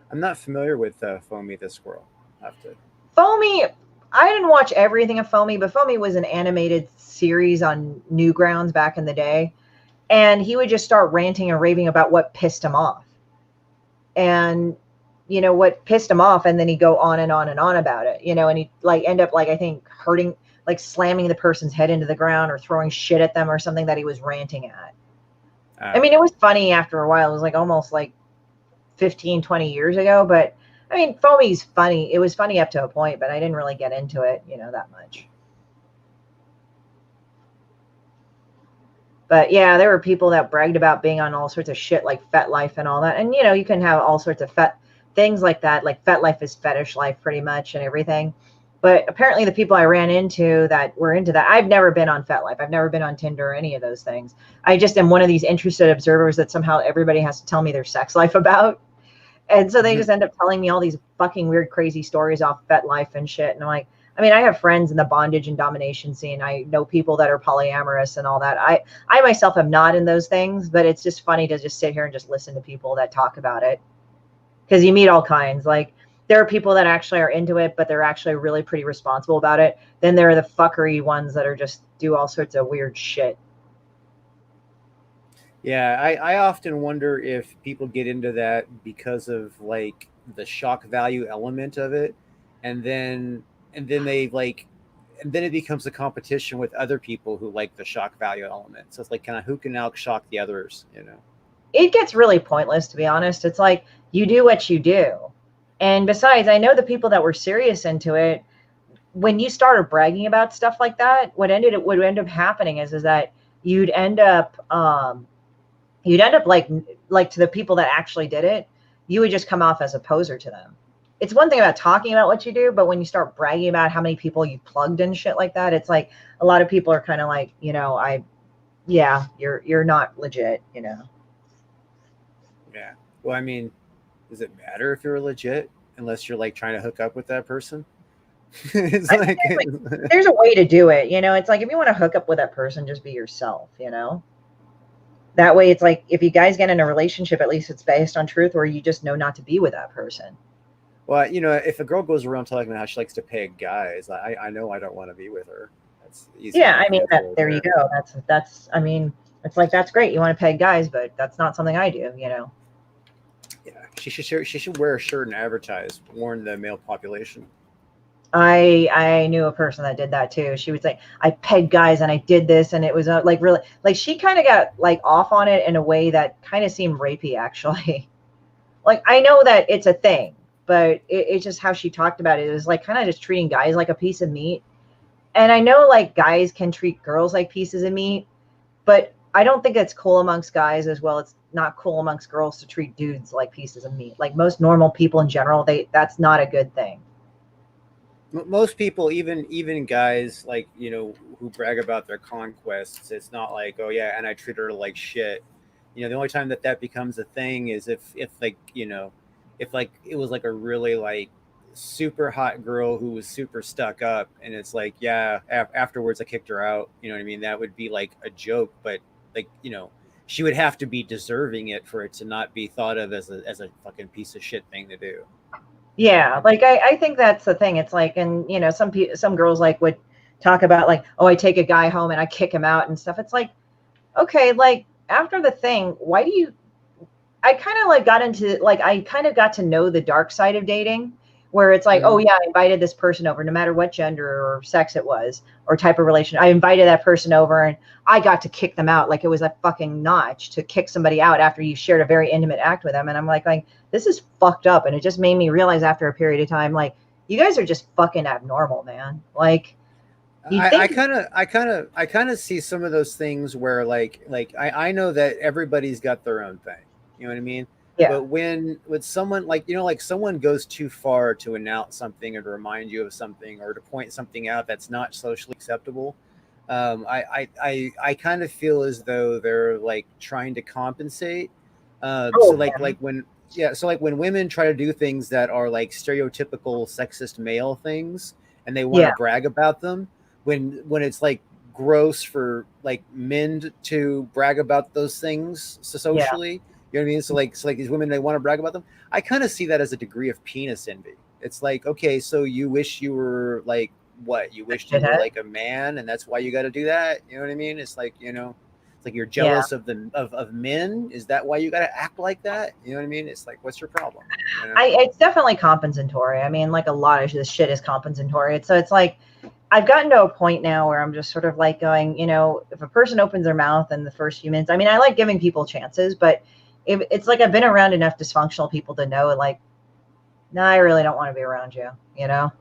I'm not familiar with Foamy the Squirrel. Foamy, I didn't watch everything of Foamy, but Foamy was an animated series on Newgrounds back in the day. And he would just start ranting and raving about what pissed him off. And, what pissed him off. And then he'd go on and on and on about it, and he'd like end up like, I think hurting, like slamming the person's head into the ground or throwing shit at them or something that he was ranting at. I mean, it was funny after a while. It was like almost like 15, 20 years ago, but I mean, Foamy's funny. It was funny up to a point, but I didn't really get into it, that much. But yeah, there were people that bragged about being on all sorts of shit like FetLife and all that. And, you can have all sorts of things like that. Like FetLife is fetish life pretty much and everything. But apparently the people I ran into that were into that, I've never been on FetLife. I've never been on Tinder or any of those things. I just am one of these interested observers that somehow everybody has to tell me their sex life about. And so they just end up telling me all these fucking weird, crazy stories off FetLife and shit. And I'm like, I mean, I have friends in the bondage and domination scene. I know people that are polyamorous and all that. I myself am not in those things, but it's just funny to just sit here and just listen to people that talk about it. Because you meet all kinds. Like, there are people that actually are into it, but they're actually really pretty responsible about it. Then there are the fuckery ones that are just do all sorts of weird shit. Yeah, I often wonder if people get into that because of like the shock value element of it, and then they like, and then it becomes a competition with other people who like the shock value element. So it's like, who can out shock the others? It gets really pointless, to be honest. It's like you do what you do, and besides, I know the people that were serious into it. When you started bragging about stuff like that, what would end up happening is that you'd end up like to the people that actually did it, you would just come off as a poser to them. It's one thing about talking about what you do, but when you start bragging about how many people you plugged and shit like that, it's like a lot of people are kind of like, you're not legit, Yeah. Well, I mean, does it matter if you're legit unless you're like trying to hook up with that person? It's like there's a way to do it, It's like if you want to hook up with that person, just be yourself, That way, it's like if you guys get in a relationship, at least it's based on truth, or you just know not to be with that person. Well, if a girl goes around talking about how she likes to peg guys, I know I don't want to be with her. That's easy. Yeah, I mean, there you go. That's. I mean, it's like that's great. You want to peg guys, but that's not something I do. Yeah, she should wear a shirt and advertise, warn the male population. I knew a person that did that too. She was like, I pegged guys and I did this, and it was like really like she kind of got like off on it in a way that kind of seemed rapey actually. Like I know that it's a thing, but it's just how she talked about it. It was like kind of just treating guys like a piece of meat. And I know like guys can treat girls like pieces of meat, but I don't think it's cool amongst guys as well. It's not cool amongst girls to treat dudes like pieces of meat. Like most normal people in general, that's not a good thing. Most people, even guys like, who brag about their conquests, it's not like, oh yeah, and I treat her like shit. The only time that becomes a thing is if like, if like it was like a really like super hot girl who was super stuck up, and it's like, yeah, afterwards I kicked her out. You know what I mean? That would be like a joke, but like, she would have to be deserving it for it to not be thought of as a fucking piece of shit thing to do. Yeah, like I think that's the thing. It's like, and some girls like would talk about like, oh, I take a guy home and I kick him out and stuff. It's like, okay, like after the thing, why do you? I kind of like got into like I kind of got to know the dark side of dating, where it's like, oh yeah, I invited this person over, no matter what gender or sex it was or type of relation. I invited that person over and I got to kick them out like it was a fucking notch to kick somebody out after you shared a very intimate act with them. And I'm like, this is fucked up. And it just made me realize after a period of time, like, you guys are just fucking abnormal, man. Like, I kind of see some of those things where like I know that everybody's got their own thing. You know what I mean? Yeah. But when with someone like, like someone goes too far to announce something or to remind you of something or to point something out that's not socially acceptable, I kind of feel as though they're like trying to compensate. So like when so like when women try to do things that are like stereotypical sexist male things and they want to brag about them, when it's like gross for like men to brag about those things socially. You know what I mean? So like these women, they want to brag about them. I kind of see that as a degree of penis envy. It's like, okay, so you wish you were like what? You wished you were like a man, and that's why you got to do that. You know what I mean? It's like, it's like you're jealous of of men. Is that why you got to act like that? You know what I mean? It's like, what's your problem? It's definitely compensatory. I mean, like a lot of this shit is compensatory. So it's like, I've gotten to a point now where I'm just sort of like going, if a person opens their mouth in the first few minutes, I mean, I like giving people chances, but it's like I've been around enough dysfunctional people to know, like, no, I really don't want to be around you, It's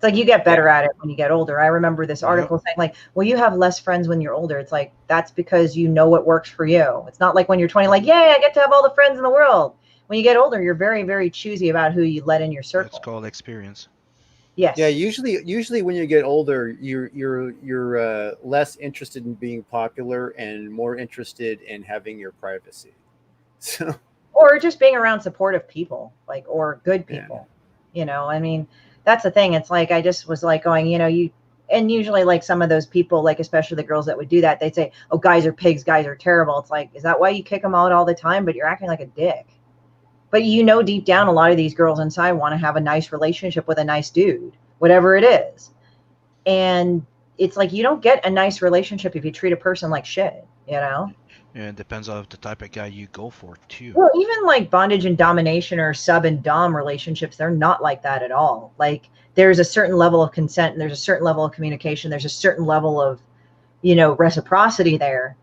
like you get better at it when you get older. I remember this article saying like, well, you have less friends when you're older. It's like, that's because you know what works for you. It's not like when you're 20, like, yay, I get to have all the friends in the world. When you get older, you're very, very choosy about who you let in your circle. It's called experience. Yes. Yeah. Usually when you get older, you're less interested in being popular and more interested in having your privacy. So. Or just being around supportive people, like, or good people. I mean, that's the thing. It's like I just was like going, and usually like some of those people, like especially the girls that would do that, they'd say, oh, guys are pigs, guys are terrible. It's like, is that why you kick them out all the time? But you're acting like a dick. But deep down, a lot of these girls inside want to have a nice relationship with a nice dude, whatever it is. And it's like, you don't get a nice relationship if you treat a person like shit, Yeah, it depends on the type of guy you go for too. Well, even like bondage and domination or sub and dom relationships, they're not like that at all. Like there's a certain level of consent and there's a certain level of communication. There's a certain level of, reciprocity there.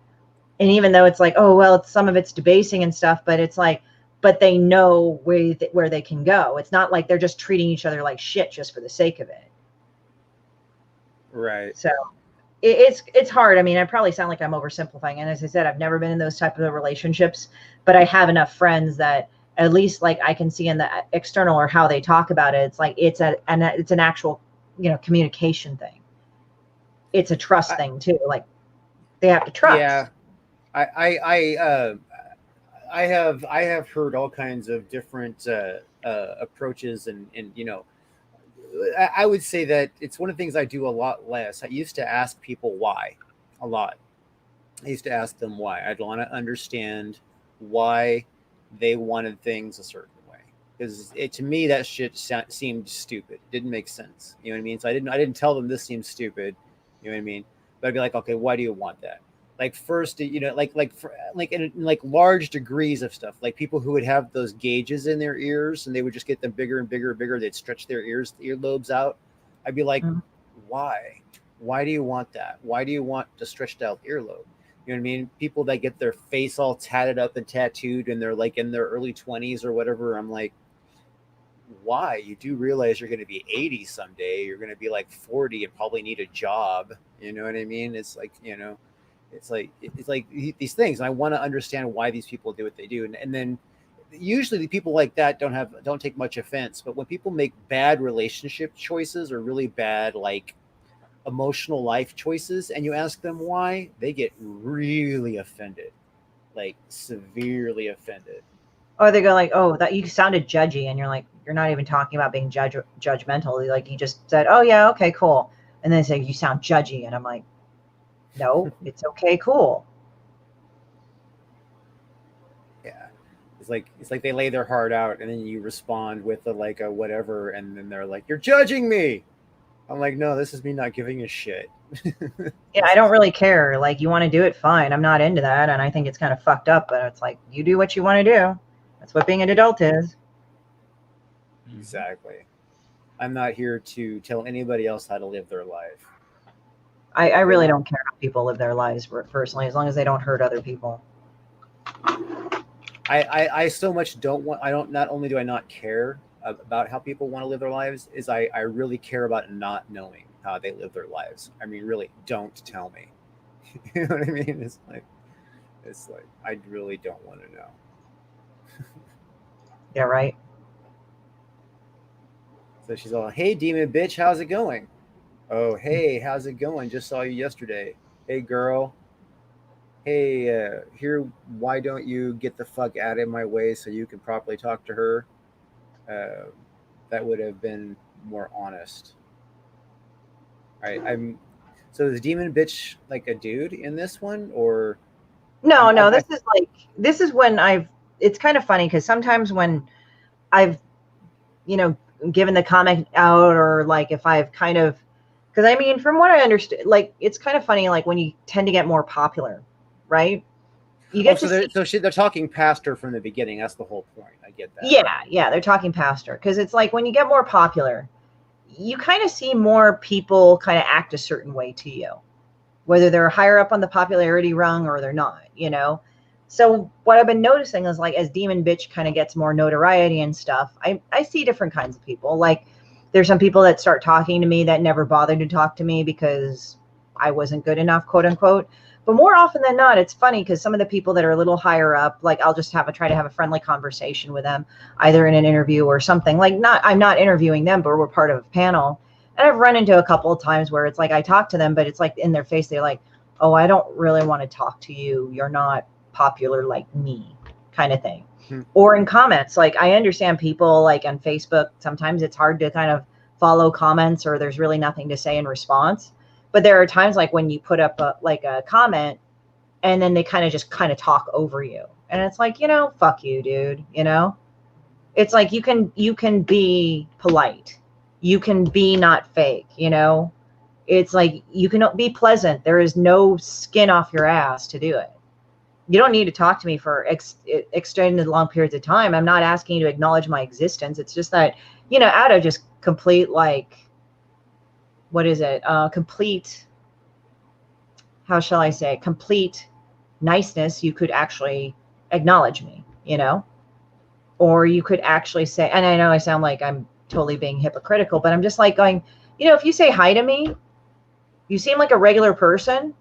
And even though it's like, oh, well, some of it's debasing and stuff, but it's like, but they know where they can go. It's not like they're just treating each other like shit just for the sake of it. Right. So it's hard. I mean, I probably sound like I'm oversimplifying. And as I said, I've never been in those type of relationships, but I have enough friends that at least like I can see in the external or how they talk about it. It's like, it's an actual, communication thing. It's a trust thing too. Like they have to trust. Yeah. I have heard all kinds of different approaches and I would say that it's one of the things I do a lot less. I used to ask people why a lot. I used to ask them why. I'd want to understand why they wanted things a certain way. Because to me, that shit seemed stupid. It didn't make sense. You know what I mean? So I didn't tell them this seems stupid. You know what I mean? But I'd be like, okay, why do you want that? Like first, like in like large degrees of stuff, like people who would have those gauges in their ears and they would just get them bigger and bigger and bigger. They'd stretch their earlobes out. I'd be like, why? Why do you want that? Why do you want a stretched out earlobe? You know what I mean? People that get their face all tatted up and tattooed and they're like in their early 20s or whatever. I'm like, why? You do realize you're going to be 80 someday. You're going to be like 40 and probably need a job. You know what I mean? It's like, it's like these things. And I want to understand why these people do what they do. And then usually the people like that don't take much offense. But when people make bad relationship choices or really bad, like, emotional life choices, and you ask them why, they get really offended, like severely offended. Or they go like, "Oh, that you sounded judgy," and you're like, "You're not even talking about being judgmental. Like, you just said, oh yeah, okay, cool," and then they say you sound judgy, and I'm like, "No, it's okay, cool." Yeah, it's like they lay their heart out, and then you respond with a whatever, and then they're like, "You're judging me." I'm like, "No, this is me not giving a shit." Yeah, I don't really care. Like, you want to do it, fine. I'm not into that, and I think it's kind of fucked up. But it's like, you do what you want to do. That's what being an adult is. Exactly. I'm not here to tell anybody else how to live their life. I really don't care how people live their lives personally, as long as they don't hurt other people. I so much don't want. I don't. Not only do I not care about how people want to live their lives, is I really care about not knowing how they live their lives. I mean, really, don't tell me. You know what I mean? It's like I really don't want to know. Yeah, right. So she's all, "Hey, demon bitch, how's it going?" "Oh, hey, how's it going? Just saw you yesterday." "Hey, girl. Hey, here, why don't you get the fuck out of my way so you can properly talk to her?" That would have been more honest. I'm. So is demon bitch like a dude in this one, or? No, this is when it's kind of funny because sometimes when I've, given the comment out, or like if I've kind of, because I mean, from what I understood, like, it's kind of funny, like when you tend to get more popular, right? You get they're talking past her from the beginning. That's the whole point. I get that. Yeah, they're talking past her because it's like when you get more popular, you kind of see more people kind of act a certain way to you, whether they're higher up on the popularity rung or they're not, So what I've been noticing is, like, as Demon Bitch kind of gets more notoriety and stuff, I see different kinds of people. Like, there's some people that start talking to me that never bothered to talk to me because I wasn't good enough, quote unquote. But more often than not, it's funny because some of the people that are a little higher up, like, I'll just try to have a friendly conversation with them, either in an interview or something. Like, I'm not interviewing them, but we're part of a panel. And I've run into a couple of times where it's like I talk to them, but it's like in their face, they're like, "Oh, I don't really want to talk to you. You're not popular like me," kind of thing. Or in comments, like, I understand people, like, on Facebook, sometimes it's hard to kind of follow comments, or there's really nothing to say in response. But there are times like when you put up a comment and then they kind of talk over you. And it's like, fuck you, dude. It's like, you can be polite. You can be not fake, It's like, you can be pleasant. There is no skin off your ass to do it. You don't need to talk to me for extended long periods of time. I'm not asking you to acknowledge my existence. It's just that, out of just complete, like, what is it? Complete, how shall I say, complete niceness, you could actually acknowledge me, or you could actually say, and I know I sound like I'm totally being hypocritical, but I'm just like going, if you say hi to me, you seem like a regular person.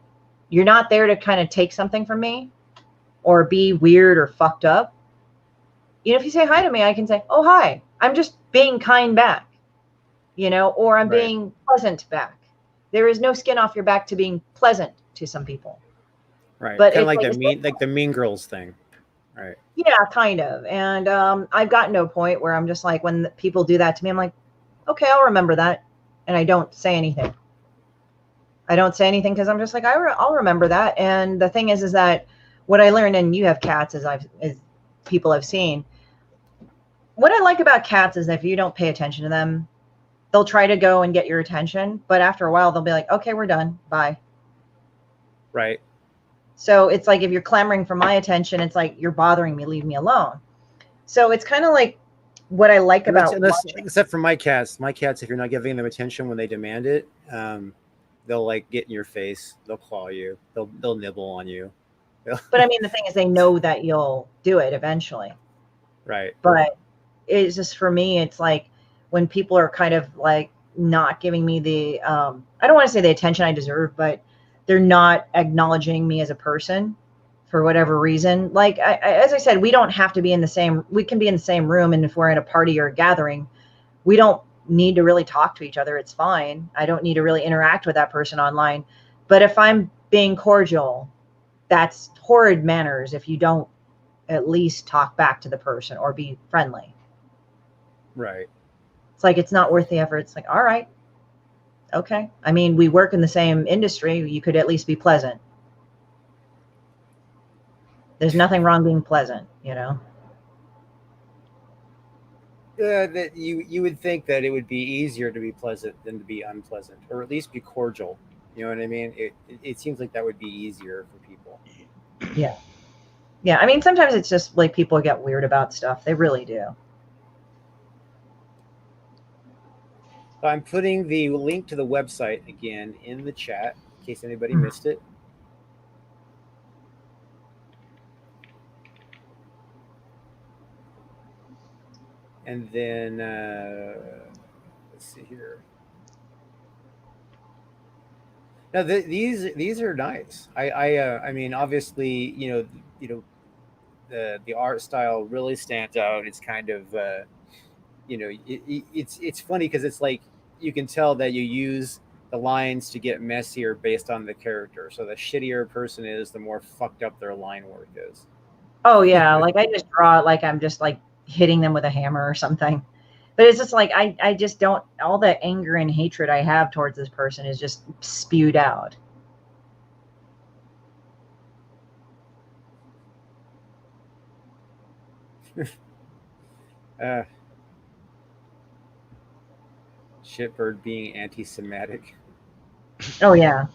You're not there to kind of take something from me or be weird or fucked up. If you say hi to me, I can say, "Oh, hi. I'm just being kind back," or I'm being pleasant back. There is no skin off your back to being pleasant to some people. Right. But kind of like the Mean Girls thing. Right. Yeah, kind of. And I've gotten to a point where I'm just like, when people do that to me, I'm like, okay, I'll remember that. And I don't say anything. I don't say anything because I'm just like, I'll remember that. And the thing is that what I learned, and you have cats, as people have seen, what I like about cats is that if you don't pay attention to them, they'll try to go and get your attention. But after a while, they'll be like, okay, we're done. Bye. Right. So it's like, if you're clamoring for my attention, it's like, you're bothering me, leave me alone. So it's kind of like what I like about except for my cats, if you're not giving them attention when they demand it, they'll like get in your face, they'll claw you, they'll nibble on you. But I mean, the thing is, they know that you'll do it eventually. Right. But it's just, for me, it's like when people are kind of like not giving me the, I don't want to say the attention I deserve, but they're not acknowledging me as a person for whatever reason. Like, as I said, we don't have to be in the same, we can be in the same room. And if we're at a party or a gathering, we don't need to really talk to each other. It's fine. I don't need to really interact with that person online. But if I'm being cordial, that's horrid manners if you don't at least talk back to the person or be friendly. Right. It's like, it's not worth the effort. It's like, all right, okay. I mean, we work in the same industry. You could at least be pleasant. There's nothing wrong being pleasant, you know? That you would think that it would be easier to be pleasant than to be unpleasant, or at least be cordial. You know what I mean? It seems like that would be easier for people. Yeah. Yeah. I mean, sometimes it's just like people get weird about stuff. They really do. I'm putting the link to the website again in the chat in case anybody missed it. And then let's see here. Now these are nice. I mean, obviously, you know, the art style really stands out. It's kind of you know, it's funny because it's like you can tell that you use the lines to get messier based on the character. So the shittier a person is, the more fucked up their line work is. Oh yeah, like I just draw it like I'm just like hitting them with a hammer or something. But it's just like I just don't, all the anger and hatred I have towards this person is just spewed out. Shitbird being anti-Semitic. Oh yeah.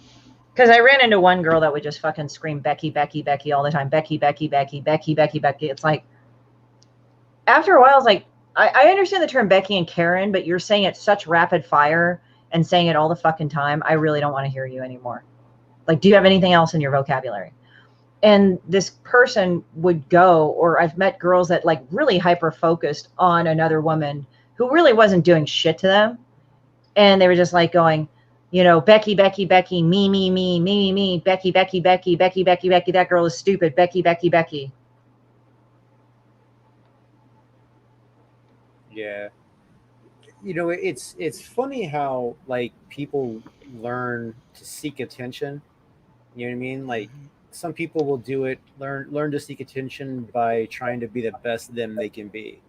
Because I ran into one girl that would just fucking scream Becky, Becky, Becky all the time. Becky, Becky, Becky, Becky, Becky, Becky. It's like, after a while, it's like, I understand the term Becky and Karen, but you're saying it such rapid fire and saying it all the fucking time. I really don't want to hear you anymore. Like, do you have anything else in your vocabulary? And this person would go, or I've met girls that like really hyper focused on another woman who really wasn't doing shit to them. And they were just like going, you know, Becky, Becky, Becky, me, me, me, me, me, Becky, Becky, Becky, Becky, Becky, Becky, that girl is stupid. Becky, Becky, Becky. Yeah. You know, it's funny how like people learn to seek attention. You know what I mean? Like some people will do it, learn to seek attention by trying to be the best them they can be.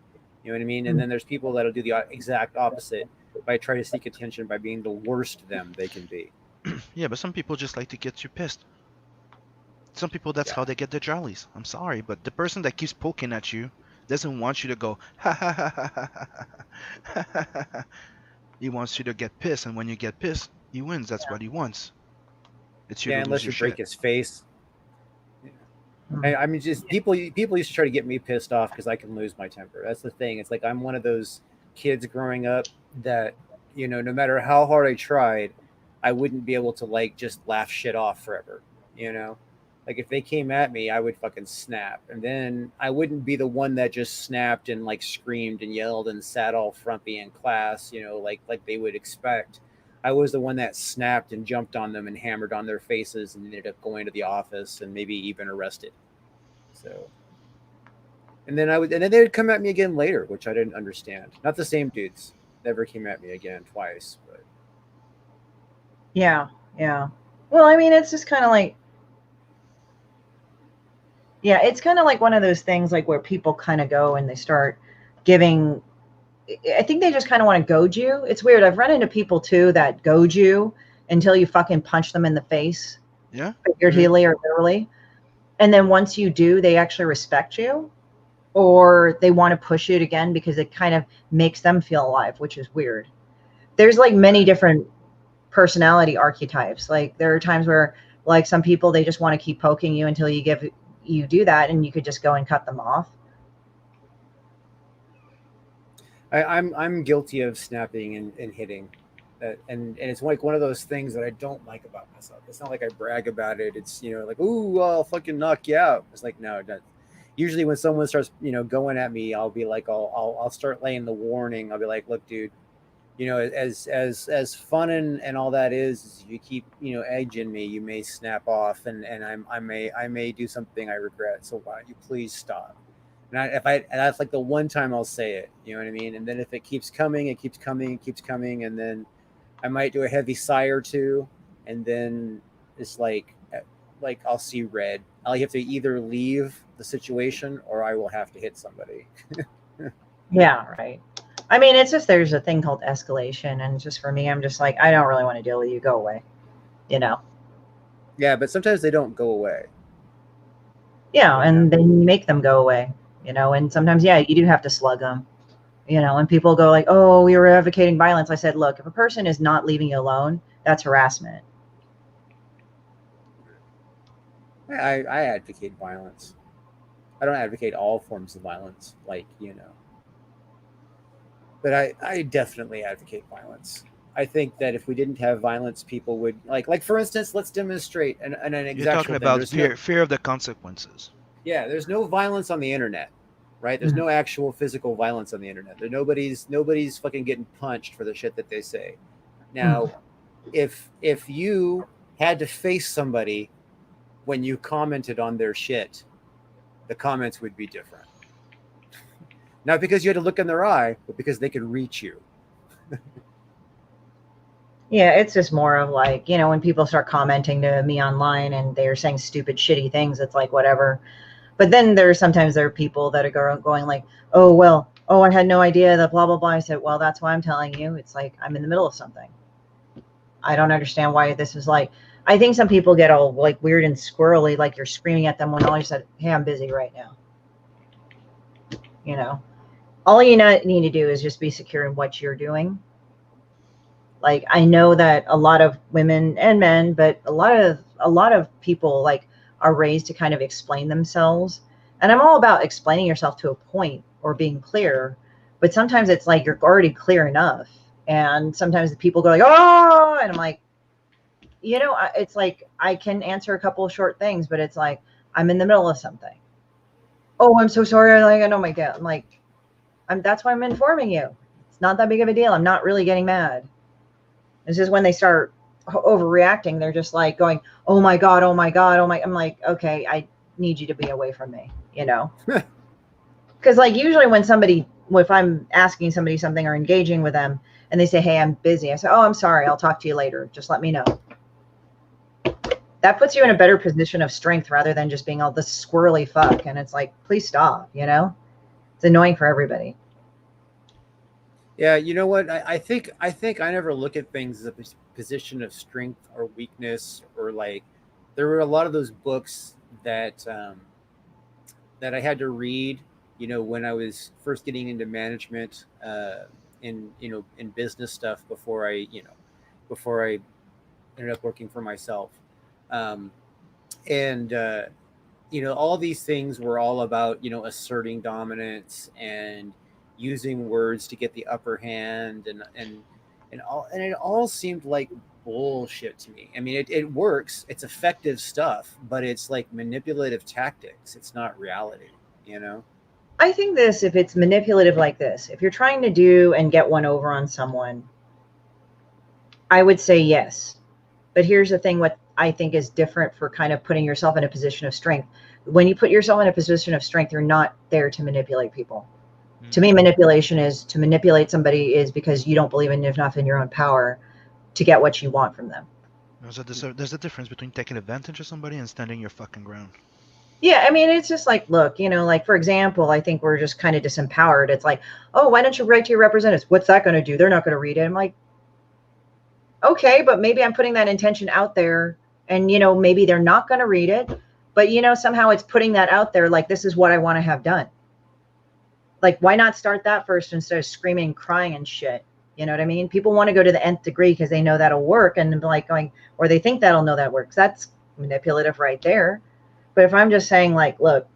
You know what I mean? And then there's people that'll do the exact opposite by trying to seek attention by being the worst them they can be. Yeah, but some people just like to get you pissed. Some people, that's how they get their jollies. I'm sorry, but the person that keeps poking at you doesn't want you to go ha ha ha ha ha ha ha. He wants you to get pissed, and when you get pissed, he wins. That's what he wants. It's you to unless lose you your break his face. I mean, just people used to try to get me pissed off because I can lose my temper. That's the thing. It's like I'm one of those kids growing up that, you know, no matter how hard I tried, I wouldn't be able to like just laugh shit off forever. You know, like if they came at me, I would fucking snap, and then I wouldn't be the one that just snapped and like screamed and yelled and sat all frumpy in class. You know, like they would expect. I was the one that snapped and jumped on them and hammered on their faces and ended up going to the office and maybe even arrested. So, and then they would come at me again later, which I didn't understand. Not the same dudes. Never came at me again twice, but yeah. Well, I mean, it's just kind of like, yeah, it's kind of like one of those things like where people kind of go and they start giving, I think they just kind of want to goad you. It's weird. I've run into people too that goad you until you fucking punch them in the face. Yeah. Figuratively or literally. And then once you do, they actually respect you, or they want to push it again because it kind of makes them feel alive, which is weird. There's like many different personality archetypes. Like there are times where like some people, they just want to keep poking you until you do that, and you could just go and cut them off. I'm guilty of snapping and hitting. And it's like one of those things that I don't like about myself. It's not like I brag about it. It's, you know, like, ooh, I'll fucking knock you out. It's like, no, usually when someone starts, going at me, I'll be like, I'll start laying the warning. I'll be like, look, dude, as fun and all that is, if you keep, edging me, you may snap off, and I may do something I regret. So why don't you please stop? And that's like the one time I'll say it, you know what I mean? And then if it keeps coming, it keeps coming, it keeps coming, and then I might do a heavy sigh or two, and then it's like I'll see red. I'll have to either leave the situation or I will have to hit somebody. Yeah, right. I mean, it's just, there's a thing called escalation, and just for me, I'm just like, I don't really want to deal with you. Go away. Yeah, but sometimes they don't go away. Yeah, and then you make them go away. And sometimes, yeah, you do have to slug them. And people go like, oh, we were advocating violence. I said, look, if a person is not leaving you alone, that's harassment. I advocate violence. I don't advocate all forms of violence, but I definitely advocate violence. I think that if we didn't have violence, people would like for instance, let's demonstrate an exact. You're talking about fear of the consequences. Yeah, there's no violence on the internet, right? There's no actual physical violence on the internet. Nobody's fucking getting punched for the shit that they say. Now, if you had to face somebody when you commented on their shit, the comments would be different. Not because you had to look in their eye, but because they could reach you. Yeah, it's just more of like, when people start commenting to me online and they're saying stupid, shitty things, it's like, whatever. But then there are people that are going like, oh, I had no idea that blah, blah, blah. I said, well, that's why I'm telling you. It's like, I'm in the middle of something. I don't understand why this is like, I think some people get all like weird and squirrely, like you're screaming at them when all you said, hey, I'm busy right now. All you need to do is just be secure in what you're doing. Like, I know that a lot of women and men, but a lot of people like are raised to kind of explain themselves. And I'm all about explaining yourself to a point or being clear. But sometimes it's like you're already clear enough. And sometimes the people go like, oh, and I'm like, it's like I can answer a couple of short things, but it's like I'm in the middle of something. Oh, I'm so sorry. I know my dad. I'm like, that's why I'm informing you. It's not that big of a deal. I'm not really getting mad. It's just when they start overreacting, they're just like going, oh my God, oh my God, oh my. I'm like, okay, I need you to be away from me, Because like usually if I'm asking somebody something or engaging with them and they say, hey, I'm busy. I say, oh, I'm sorry. I'll talk to you later. Just let me know. That puts you in a better position of strength rather than just being all this squirrely fuck. And it's like, please stop, It's annoying for everybody. Yeah, you know what? I think I never look at things as a position of strength or weakness, or like there were a lot of those books that that I had to read, when I was first getting into management in business stuff before I ended up working for myself. All these things were all about, asserting dominance and using words to get the upper hand and it all seemed like bullshit to me. I mean, it works, it's effective stuff, but it's like manipulative tactics. It's not reality, I think if it's manipulative like this, if you're trying to do and get one over on someone, I would say yes. But here's the thing, what I think is different for kind of putting yourself in a position of strength. When you put yourself in a position of strength, you're not there to manipulate people. To me, manipulation is to manipulate somebody is because you don't believe enough in your own power to get what you want from them. There's a difference between taking advantage of somebody and standing your fucking ground. Yeah, I mean, it's just like, look, like, for example, I think we're just kind of disempowered. It's like, oh, why don't you write to your representatives? What's that going to do? They're not going to read it. I'm like, okay, but maybe I'm putting that intention out there and, maybe they're not going to read it. But, somehow it's putting that out there like, this is what I want to have done. Like, why not start that first instead of screaming and crying and shit? You know what I mean? People want to go to the nth degree because they know that'll work and like going, or they think that'll know that works. That's manipulative right there. But if I'm just saying like, look,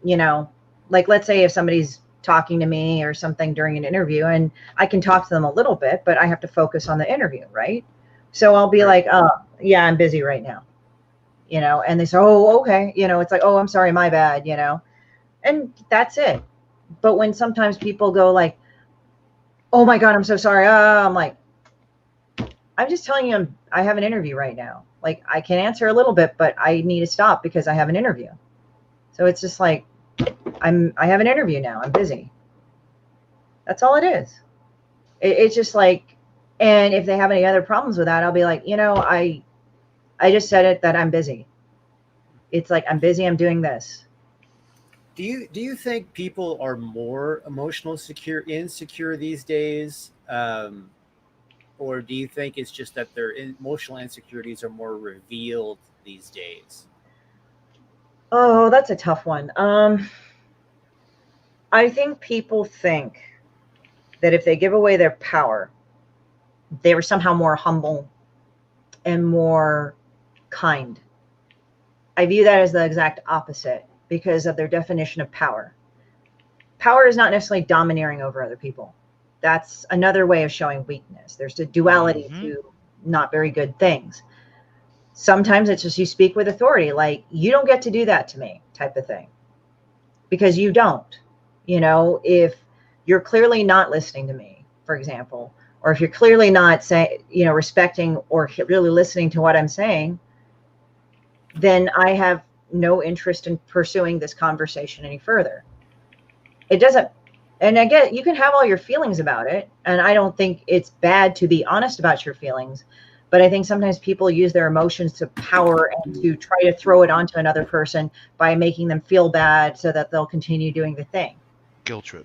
like let's say if somebody's talking to me or something during an interview and I can talk to them a little bit, but I have to focus on the interview, right? So I'll be like, oh, yeah, I'm busy right now. And they say, oh, okay. It's like, oh, I'm sorry, my bad, And that's it. But when sometimes people go like, oh my God, I'm so sorry. I'm like, I'm just telling you, I have an interview right now. Like, I can answer a little bit, but I need to stop because I have an interview. So it's just like, I have an interview now. I'm busy. That's all it is. It's just like, and if they have any other problems with that, I'll be like, I just said it that I'm busy. It's like, I'm busy. I'm doing this. Do you think people are more insecure these days? Or do you think it's just that their emotional insecurities are more revealed these days? Oh, that's a tough one. I think people think that if they give away their power, they were somehow more humble and more kind. I view that as the exact opposite because of their definition of power. Power is not necessarily domineering over other people. That's another way of showing weakness. There's a duality to not very good things. Sometimes it's just you speak with authority, like, you don't get to do that to me type of thing, because you don't. If you're clearly not listening to me, for example, or if you're clearly not saying, respecting or really listening to what I'm saying, then I have no interest in pursuing this conversation any further. It doesn't, and again, you can have all your feelings about it, and I don't think it's bad to be honest about your feelings, but I think sometimes people use their emotions to power and to try to throw it onto another person by making them feel bad so that they'll continue doing the thing. Guilt trip.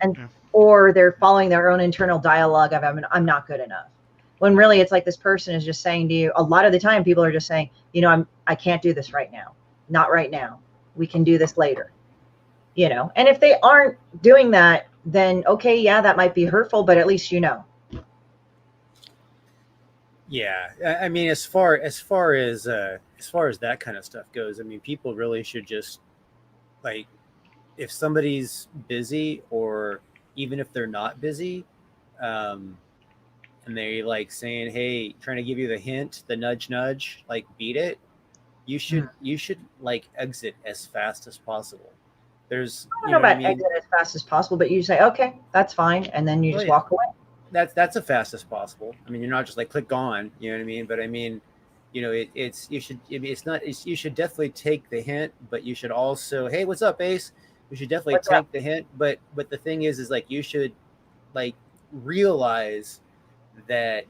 Or they're following their own internal dialogue of, I'm not good enough. When really it's like this person is just saying to you, a lot of the time people are just saying, I can't do this right now. Not right now. We can do this later. And if they aren't doing that, then okay, yeah, that might be hurtful, but at least Yeah, I mean, as far as that kind of stuff goes, I mean, people really should just, like, if somebody's busy, or even if they're not busy, and they like saying, "Hey," trying to give you the hint, the nudge, like, beat it. You should like exit as fast as possible. There's, I don't know about exit as fast as possible, but you say, okay, that's fine, and then you just walk away. That's the fastest possible. I mean, you're not just like click on, you know what I mean? But I mean, you should definitely take the hint, but you should also, hey, what's up, Ace? You should definitely take the hint, but the thing is like, you should like realize that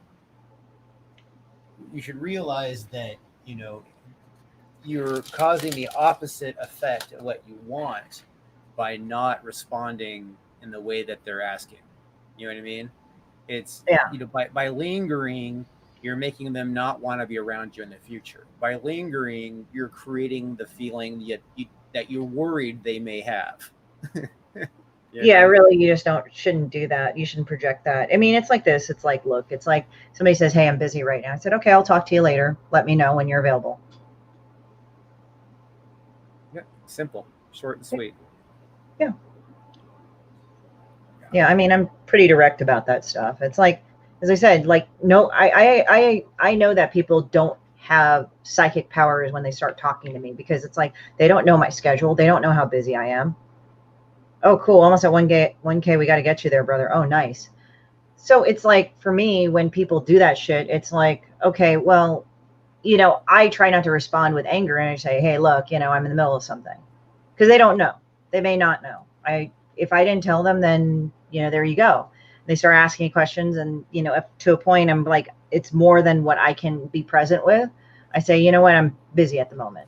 you're causing the opposite effect of what you want by not responding in the way that they're asking. You know what I mean? It's, by lingering, you're making them not want to be around you in the future. By lingering, you're creating the feeling that you're worried they may have. Really, you just shouldn't do that. You shouldn't project that. I mean, it's like this. It's like, look, it's like somebody says, hey, I'm busy right now. I said, okay, I'll talk to you later. Let me know when you're available. Yeah, simple, short and sweet. Yeah. Yeah, I mean, I'm pretty direct about that stuff. It's like, as I said, like, no, I know that people don't have psychic powers when they start talking to me, because it's like, they don't know my schedule. They don't know how busy I am. Oh, cool. Almost at 1K. We got to get you there, brother. Oh, nice. So it's like, for me, when people do that shit, it's like, okay, well, I try not to respond with anger, and I say, hey, look, I'm in the middle of something, because they don't know. They may not know. If I didn't tell them, then, there you go. They start asking questions, and, up to a point, I'm like, it's more than what I can be present with. I say, you know what? I'm busy at the moment.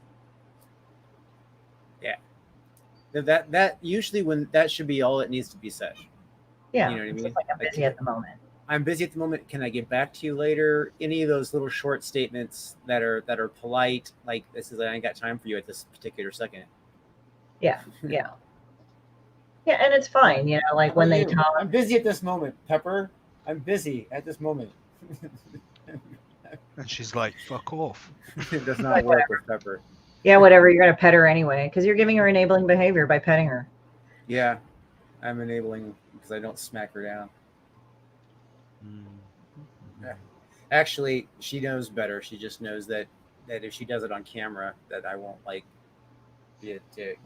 Yeah. That usually, when that should be all it needs to be said. Yeah. You know what I mean? Like, I'm busy at the moment. I'm busy at the moment. Can I get back to you later? Any of those little short statements that are polite, like, this is, I ain't got time for you at this particular second. Yeah. Yeah. Yeah, and it's fine, like, when they talk. I'm busy at this moment, Pepper. I'm busy at this moment. And she's like, fuck off. It does not work with Pepper. Yeah, whatever. You're going to pet her anyway, because you're giving her enabling behavior by petting her. Yeah, I'm enabling because I don't smack her down. Yeah. Actually, she knows better. She just knows that if she does it on camera, that I won't, like, be a dick.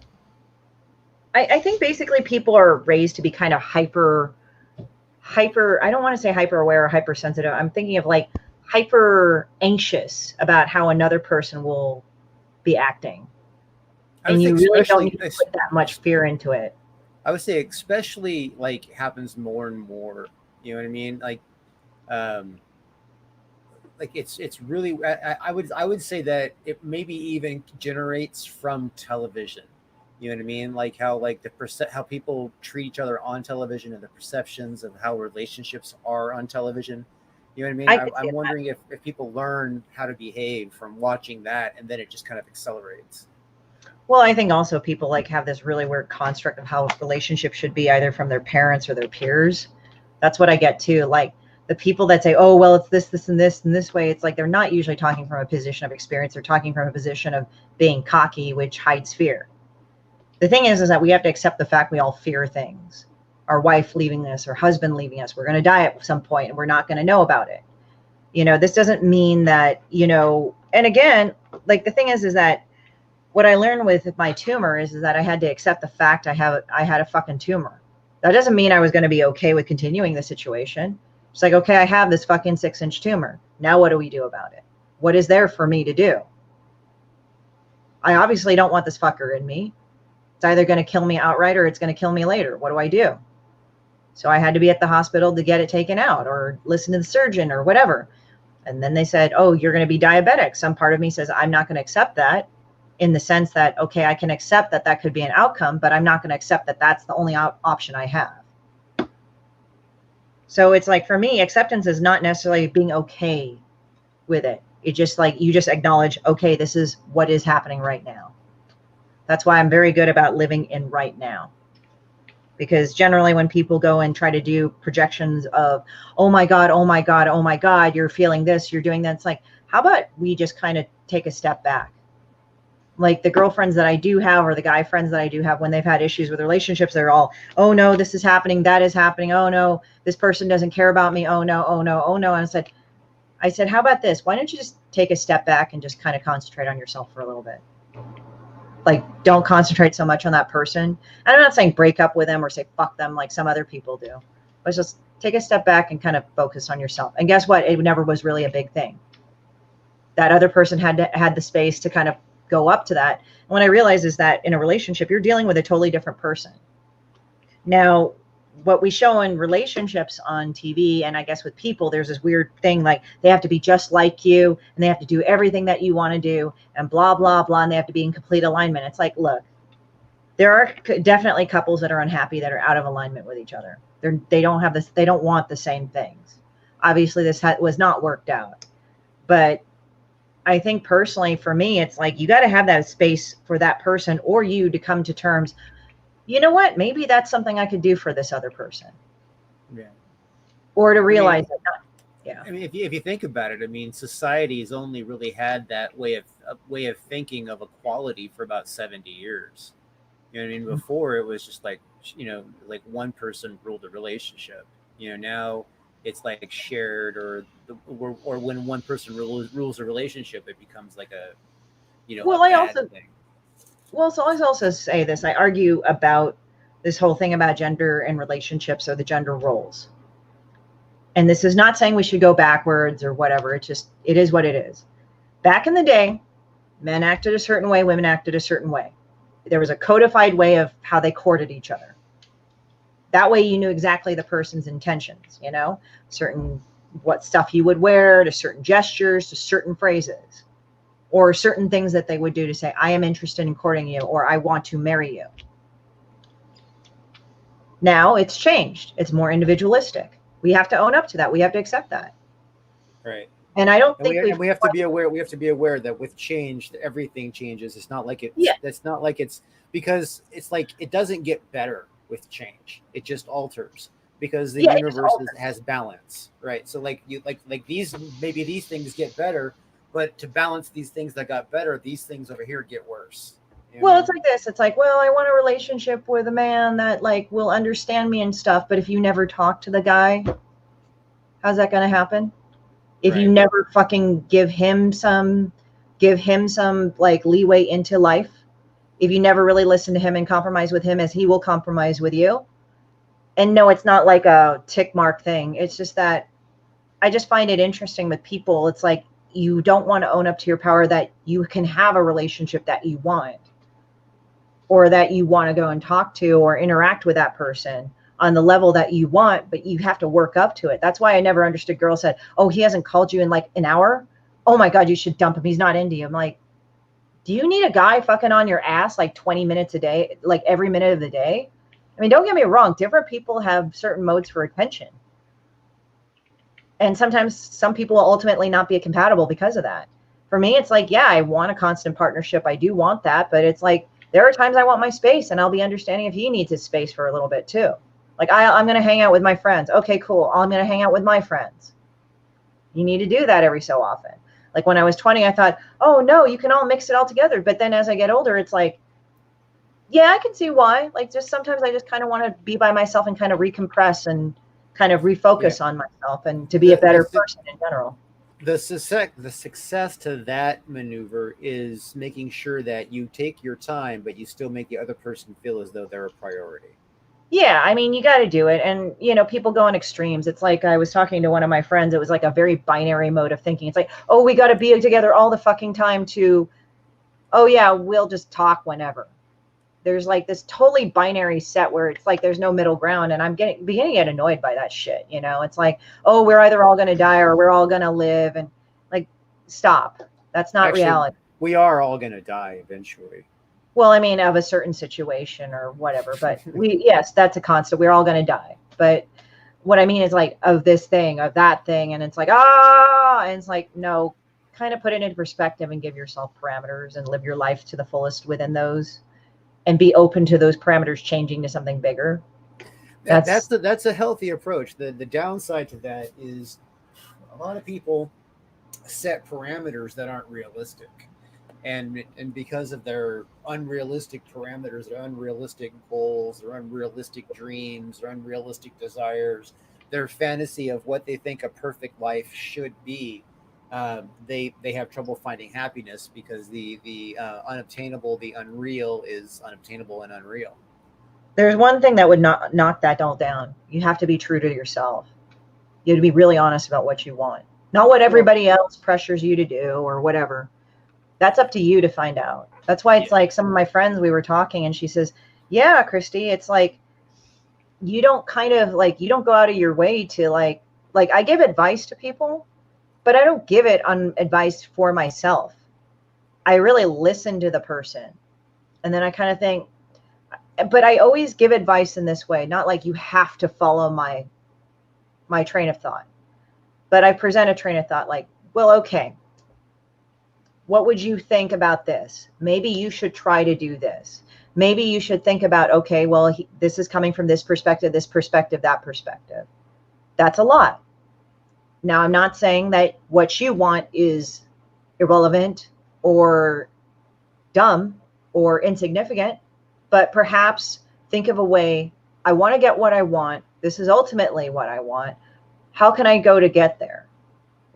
I think basically people are raised to be kind of hyper, I don't want to say hyper aware or hypersensitive. I'm thinking of like hyper anxious about how another person will be acting. And you really don't need to put that much fear into it. I would say especially like happens more and more, you know what I mean? Like it's really, I would say that it maybe even generates from television. You know what I mean? Like how how people treat each other on television and the perceptions of how relationships are on television. You know what I mean? I'm wondering if people learn how to behave from watching that, and then it just kind of accelerates. Well, I think also people like have this really weird construct of how relationships should be, either from their parents or their peers. That's what I get too. Like the people that say, oh, well, it's this, and this way. It's like they're not usually talking from a position of experience. They're talking from a position of being cocky, which hides fear. The thing is that we have to accept the fact we all fear things. Our wife leaving us, our husband leaving us. We're going to die at some point and we're not going to know about it. This doesn't mean that, and again, like the thing is that what I learned with my tumor is that I had to accept the fact I had a fucking tumor. That doesn't mean I was going to be okay with continuing the situation. It's like, okay, I have this fucking 6-inch tumor. Now what do we do about it? What is there for me to do? I obviously don't want this fucker in me. It's either going to kill me outright or it's going to kill me later. What do I do? So I had to be at the hospital to get it taken out or listen to the surgeon or whatever. And then they said, oh, you're going to be diabetic. Some part of me says, I'm not going to accept that, in the sense that, okay, I can accept that that could be an outcome, but I'm not going to accept that that's the only option I have. So it's like, for me, acceptance is not necessarily being okay with it. It's just like, you just acknowledge, okay, this is what is happening right now. That's why I'm very good about living in right now. Because generally when people go and try to do projections of, oh my God, oh my God, oh my God, you're feeling this, you're doing that. It's like, how about we just kind of take a step back? Like the girlfriends that I do have, or the guy friends that I do have, when they've had issues with relationships, they're all, oh no, this is happening, that is happening. Oh no, this person doesn't care about me. Oh no, oh no, oh no. And I said, how about this? Why don't you just take a step back and just kind of concentrate on yourself for a little bit? Like, don't concentrate so much on that person. And I'm not saying break up with them or say fuck them like some other people do. But just take a step back and kind of focus on yourself. And guess what? It never was really a big thing. That other person had the space to kind of go up to that. And what I realized is that in a relationship, you're dealing with a totally different person. Now, what we show in relationships on TV, and I guess with people, there's this weird thing like they have to be just like you and they have to do everything that you want to do and blah, blah, blah. And they have to be in complete alignment. It's like, look, there are definitely couples that are unhappy that are out of alignment with each other. They don't have this. They don't want the same things. Obviously, this was not worked out. But I think personally, for me, it's like you got to have that space for that person or you to come to terms. You know what? Maybe that's something I could do for this other person. Yeah. Or to realize that not. Yeah. I mean, if you think about it, I mean, society has only really had that way of thinking of equality for about 70 years. You know what I mean? Before it was just like, like one person ruled the relationship. Now it's like shared, or when one person rules a relationship, it becomes like a, well, a bad thing. Well, so I also say this. I argue about this whole thing about gender and relationships, or the gender roles. And this is not saying we should go backwards or whatever. It is what it is. Back in the day, men acted a certain way, women acted a certain way. There was a codified way of how they courted each other. That way you knew exactly the person's intentions, certain what stuff you would wear, to certain gestures, to certain phrases, or certain things that they would do to say, I am interested in courting you, or I want to marry you. Now it's changed. It's more individualistic. We have to own up to that. We have to accept that. Right. And I don't think we have to be aware. We have to be aware that with change, everything changes. It's not like it. Yeah. It's not like it's, because it's like it doesn't get better with change. It just alters, because the universe has balance, right? So like these things get better, but to balance these things that got better, these things over here get worse. Well, it's like this. It's like, well, I want a relationship with a man that like will understand me and stuff. But if you never talk to the guy, how's that going to happen? If you never fucking give him some like leeway into life, if you never really listen to him and compromise with him as he will compromise with you. And no, it's not like a tick mark thing. It's just that I just find it interesting with people. It's like you don't want to own up to your power that you can have a relationship that you want, or that you want to go and talk to or interact with that person on the level that you want, but you have to work up to it. That's why I never understood girls said, oh, he hasn't called you in like an hour. Oh my God, you should dump him. He's not into you. I'm like, do you need a guy fucking on your ass like 20 minutes a day, like every minute of the day? I mean, don't get me wrong. Different people have certain modes for attention. And sometimes some people will ultimately not be compatible because of that. For me, it's like, yeah, I want a constant partnership. I do want that. But it's like, there are times I want my space, and I'll be understanding if he needs his space for a little bit too. Like I'm going to hang out with my friends. Okay, cool. I'm going to hang out with my friends. You need to do that every so often. Like when I was 20, I thought, oh no, you can all mix it all together. But then as I get older, it's like, yeah, I can see why. Like just sometimes I just kind of want to be by myself and kind of recompress and kind of refocus on myself and to be a better person in general. The success to that maneuver is making sure that you take your time, but you still make the other person feel as though they're a priority. Yeah, I mean, you got to do it. And, you know, people go on extremes. It's like I was talking to one of my friends. It was like a very binary mode of thinking. It's like, oh, we got to be together all the fucking time to, oh, yeah, we'll just talk whenever. There's like this totally binary set where it's like there's no middle ground. And I'm beginning to get annoyed by that shit. You know, it's like, oh, we're either all going to die or we're all going to live. And like, stop. That's not reality. We are all going to die eventually. Well, I mean, of a certain situation or whatever, but yes, that's a constant. We're all going to die. But what I mean is like of this thing, of that thing. And it's like, and it's like, no, kind of put it into perspective and give yourself parameters and live your life to the fullest within those and be open to those parameters changing to something bigger. That's a healthy approach. The downside to that is a lot of people set parameters that aren't realistic. And because of their unrealistic parameters, their unrealistic goals, their unrealistic dreams, their unrealistic desires, their fantasy of what they think a perfect life should be, they have trouble finding happiness because the unobtainable, the unreal is unobtainable and unreal. There's one thing that would knock that all down. You have to be true to yourself. You have to be really honest about what you want, not what everybody else pressures you to do or whatever. That's up to you to find out. That's why it's like some of my friends, we were talking and she says, yeah, Christy, it's like, you don't kind of like, you don't go out of your way to like I give advice to people, but I don't give it on advice for myself. I really listen to the person. And then I kind of think, but I always give advice in this way, not like you have to follow my train of thought, but I present a train of thought like, well, okay, what would you think about this? Maybe you should try to do this. Maybe you should think about, okay, well, this is coming from this perspective, that perspective. That's a lot. Now, I'm not saying that what you want is irrelevant or dumb or insignificant, but perhaps think of a way, I want to get what I want. This is ultimately what I want. How can I go to get there?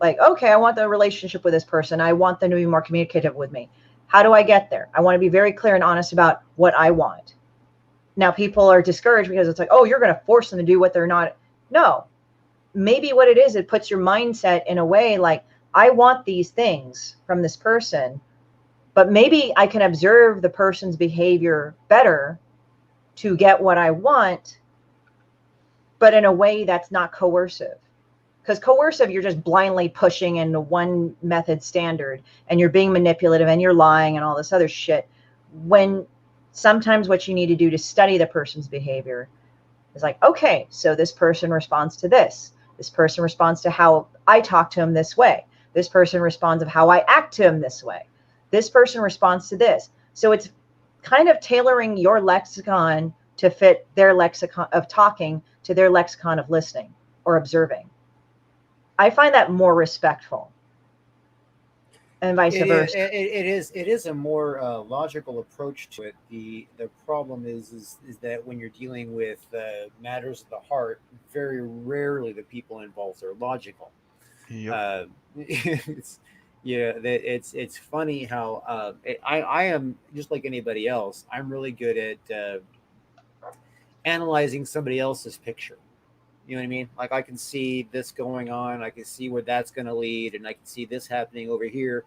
Like, okay, I want the relationship with this person. I want them to be more communicative with me. How do I get there? I want to be very clear and honest about what I want. Now, people are discouraged because it's like, oh, you're going to force them to do what they're not. No, maybe what it is, it puts your mindset in a way like, I want these things from this person, but maybe I can observe the person's behavior better to get what I want, but in a way that's not coercive. Because coercive, you're just blindly pushing into one method standard and you're being manipulative and you're lying and all this other shit. When sometimes what you need to do to study the person's behavior is like, okay, so this person responds to this. This person responds to how I talk to him this way. This person responds of how I act to him this way. This person responds to this. So it's kind of tailoring your lexicon to fit their lexicon of talking to their lexicon of listening or observing. I find that more respectful, and vice versa. It is a more logical approach to it. The problem is that when you're dealing with matters of the heart, very rarely the people involved are logical. Yep. Yeah, it's funny how I am just like anybody else. I'm really good at analyzing somebody else's picture. You know what I mean? Like I can see this going on, I can see where that's going to lead, and I can see this happening over here.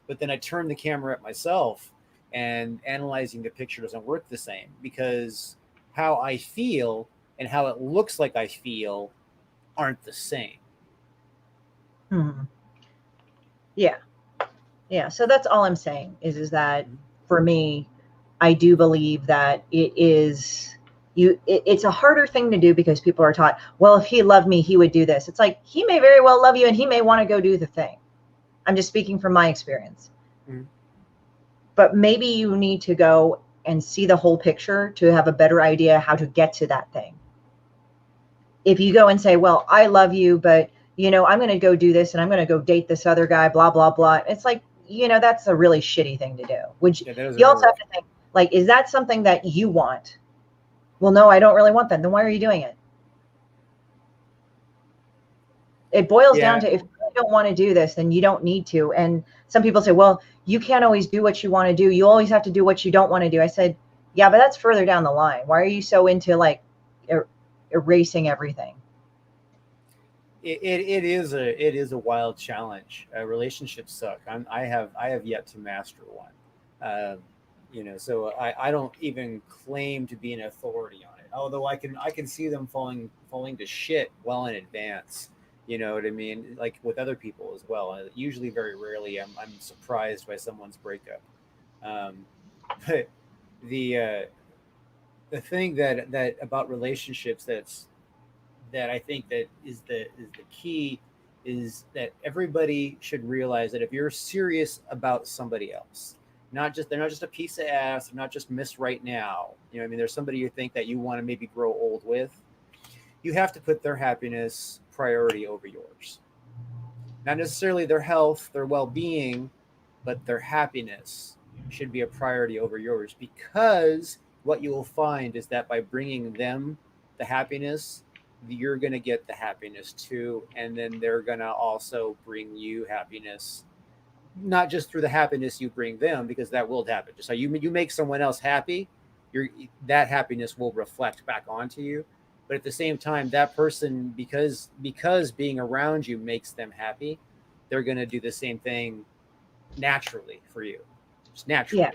But then I turn the camera at myself, and analyzing the picture doesn't work the same because how I feel and how it looks like I feel aren't the same. Hmm. Yeah. Yeah. So that's all I'm saying is that for me, I do believe that it's a harder thing to do because people are taught, well, if he loved me, he would do this. It's like, he may very well love you and he may want to go do the thing. I'm just speaking from my experience. Mm-hmm. But maybe you need to go and see the whole picture to have a better idea how to get to that thing. If you go and say, well, I love you, but I'm going to go do this and I'm going to go date this other guy, blah, blah, blah. It's like, that's a really shitty thing to do. You also have to think, like, is that something that you want? Well, no, I don't really want that. Then why are you doing it? It boils down to, if you don't want to do this, then you don't need to. And some people say, well, you can't always do what you want to do. You always have to do what you don't want to do. I said, yeah, but that's further down the line. Why are you so into like erasing everything? It is a wild challenge. Relationships suck. I have yet to master one. So I don't even claim to be an authority on it. Although I can see them falling to shit well in advance. You know what I mean? Like with other people as well. Usually, very rarely, I'm surprised by someone's breakup. But the thing that about relationships that I think that is the key is that everybody should realize that if you're serious about somebody else, they're not just a piece of ass, they're not just miss right now. You know what I mean? There's somebody you think that you want to maybe grow old with. You have to put their happiness priority over yours. Not necessarily their health, their well-being, but their happiness should be a priority over yours, because what you will find is that by bringing them the happiness, you're going to get the happiness too, and then they're going to also bring you happiness, not just through the happiness you bring them, because that will happen. Just so you make someone else happy, that happiness will reflect back onto you. But at the same time, that person, because being around you makes them happy, they're going to do the same thing naturally for you, just naturally.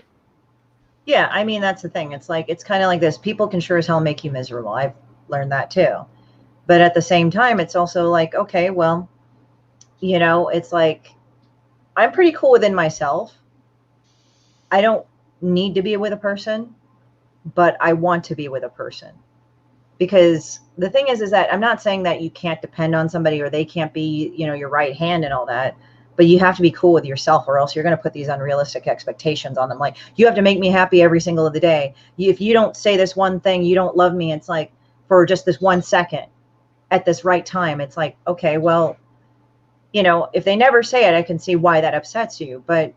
Yeah, I mean, that's the thing. It's like, it's kind of like this. People can sure as hell make you miserable. I've learned that too. But at the same time, it's also like, okay, well, it's like, I'm pretty cool within myself. I don't need to be with a person, but I want to be with a person. Because the thing is that I'm not saying that you can't depend on somebody or they can't be, your right hand and all that. But you have to be cool with yourself, or else you're going to put these unrealistic expectations on them. Like, you have to make me happy every single of the day. If you don't say this one thing, you don't love me. It's like, for just this 1 second at this right time. It's like, okay, well, if they never say it, I can see why that upsets you. But,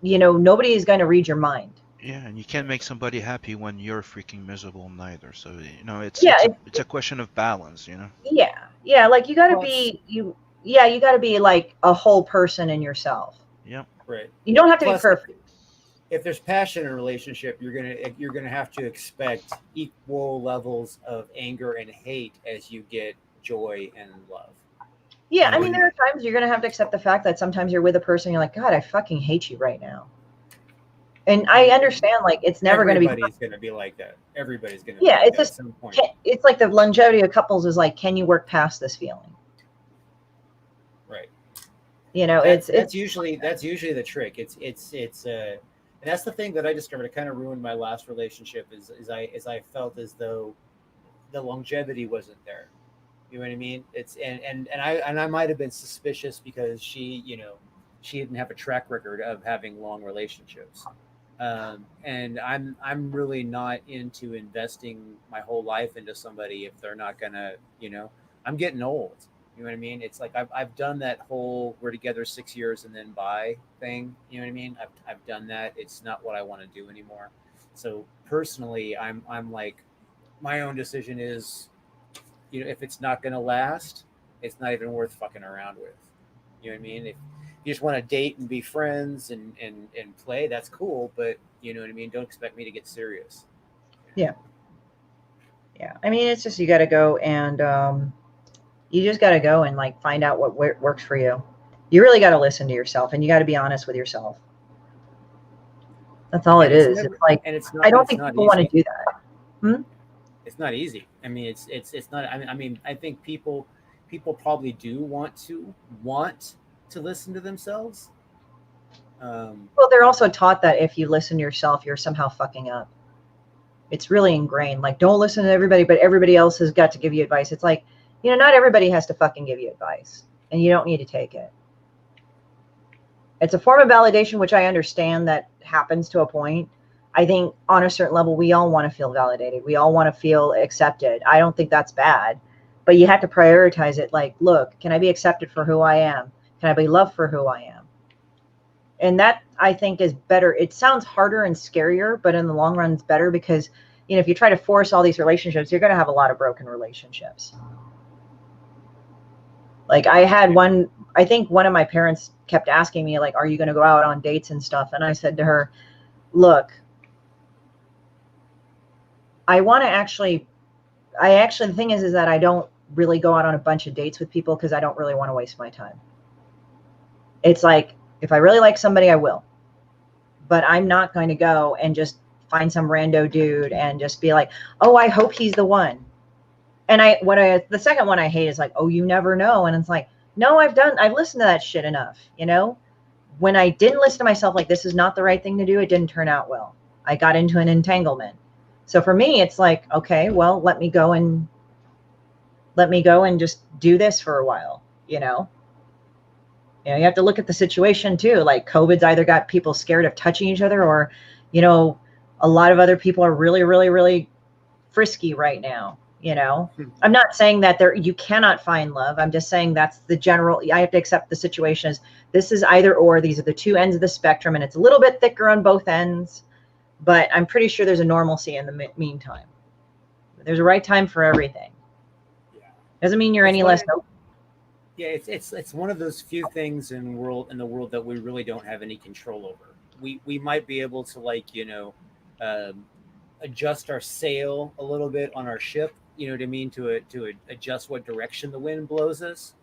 nobody is going to read your mind. Yeah, and you can't make somebody happy when you're freaking miserable neither. So it's a question of balance. Yeah, like you got to be you got to be like a whole person in yourself. Yeah, right. You don't have to be perfect. If there's passion in a relationship, you're gonna have to expect equal levels of anger and hate as you get joy and love. Yeah, I mean, there are times you're gonna have to accept the fact that sometimes you're with a person, you're like, God, I fucking hate you right now. And I understand, like, it's never going to be. Everybody's going to be like that. Everybody's going to. Yeah, be it's just. At some point. It's like the longevity of couples is like, can you work past this feeling? Right. That's usually the trick. It's and that's the thing that I discovered. It kind of ruined my last relationship. Is I felt as though the longevity wasn't there. You know what I mean? It's and I might have been suspicious because she didn't have a track record of having long relationships. And I'm really not into investing my whole life into somebody if they're not gonna, I'm getting old. You know what I mean? It's like I've done that whole we're together 6 years and then bye thing. You know what I mean? I've done that. It's not what I want to do anymore. So personally, I'm like, my own decision is, if it's not gonna last, it's not even worth fucking around with. You know what I mean? If you just want to date and be friends and play, that's cool. But you know what I mean? Don't expect me to get serious. Yeah. Yeah. I mean, it's just, you got to go and you just got to go and like find out what works for you. You really got to listen to yourself, and you got to be honest with yourself. That's all it is. It's like, and it's not, I don't think people want to do that. It's not easy. I mean, it's not. I mean, I think people probably do want to listen to themselves. Well, they're also taught that if you listen to yourself, you're somehow fucking up. It's really ingrained. Like, don't listen to everybody, but everybody else has got to give you advice. It's like, you know, not everybody has to fucking give you advice, and you don't need to take it. It's a form of validation, which I understand that happens to a point. I think on a certain level, we all want to feel validated. We all want to feel accepted. I don't think that's bad, but you have to prioritize it. Like, look, can I be accepted for who I am? Can I be loved for who I am? And that, I think, is better. It sounds harder and scarier, but in the long run, it's better because, you know, if you try to force all these relationships, you're going to have a lot of broken relationships. Like, I had one, I think one of my parents kept asking me, like, are you going to go out on dates and stuff? And I said to her, look, I actually, the thing is that I don't really go out on a bunch of dates with people because I don't really want to waste my time. It's like, if I really like somebody, I will. But I'm not going to go and just find some rando dude and just be like, oh, I hope he's the one. And the second one I hate is like, oh, you never know. And it's like, no, I've listened to that shit enough. You know, when I didn't listen to myself, like, this is not the right thing to do, it didn't turn out well. I got into an entanglement. So for me, it's like, okay, well, let me go and just do this for a while, you know? You know, you have to look at the situation too. Like, COVID's either got people scared of touching each other, or, you know, a lot of other people are really, really, really frisky right now. You know, I'm not saying that you cannot find love. I'm just saying that's the general. I have to accept the situation as this is either or. These are the two ends of the spectrum, and it's a little bit thicker on both ends. But I'm pretty sure there's a normalcy in the meantime. There's a right time for everything. Yeah. Doesn't mean you're any less open. Yeah, it's one of those few things in the world that we really don't have any control over. We might be able to, like, you know, adjust our sail a little bit on our ship. You know what I mean? To adjust what direction the wind blows us,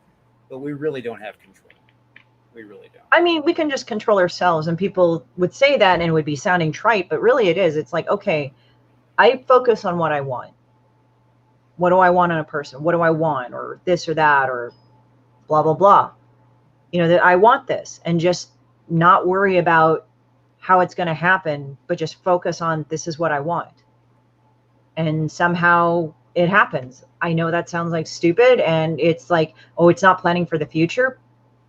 but we really don't have control. We really don't. I mean, we can just control ourselves, and people would say that and it would be sounding trite, but really it is. It's like, okay, I focus on what I want. What do I want in a person? What do I want? Or this or that, or blah, blah, blah. You know, that I want this, and just not worry about how it's going to happen, but just focus on this is what I want. And somehow it happens. I know that sounds like stupid, and it's like, oh, it's not planning for the future.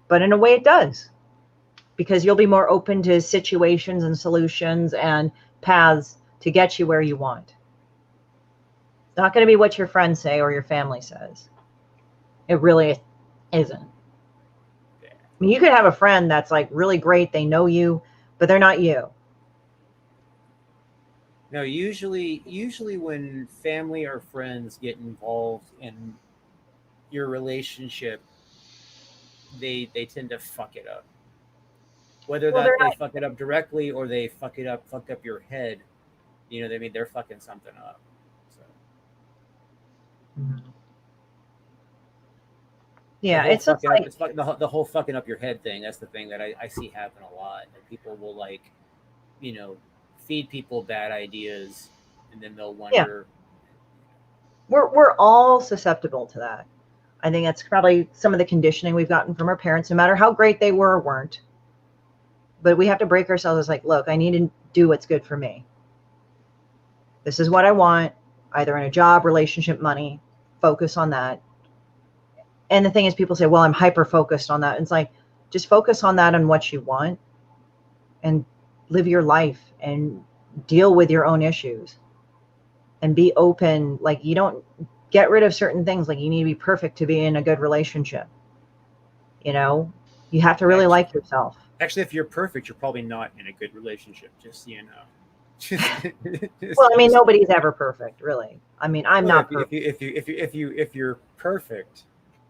But in a way it does, because you'll be more open to situations and solutions and paths to get you where you want. It's not going to be what your friends say or your family says. It really isn't. I mean, you could have a friend that's like really great. They know you, but they're not you. No, usually when family or friends get involved in your relationship, they tend to fuck it up. Whether they fuck it up directly or they fuck up your head, you know what I mean? They're fucking something up. So. Mm-hmm. Yeah, it's just like the whole fucking up your head thing. That's the thing that I see happen a lot. And people will, like, you know, feed people bad ideas, and then they'll wonder. Yeah. We're all susceptible to that. I think that's probably some of the conditioning we've gotten from our parents, no matter how great they were or weren't. But we have to break ourselves as like, look, I need to do what's good for me. This is what I want, either in a job, relationship, money. Focus on that. And the thing is, people say, well, I'm hyper-focused on that. And it's like, just focus on that and what you want, and live your life and deal with your own issues and be open. Like, you don't get rid of certain things. Like, you need to be perfect to be in a good relationship. You know, you have to really like yourself. Actually, if you're perfect, you're probably not in a good relationship. Just so you know. Well, I mean, nobody's ever perfect, really. I mean, I'm not perfect. If you're perfect,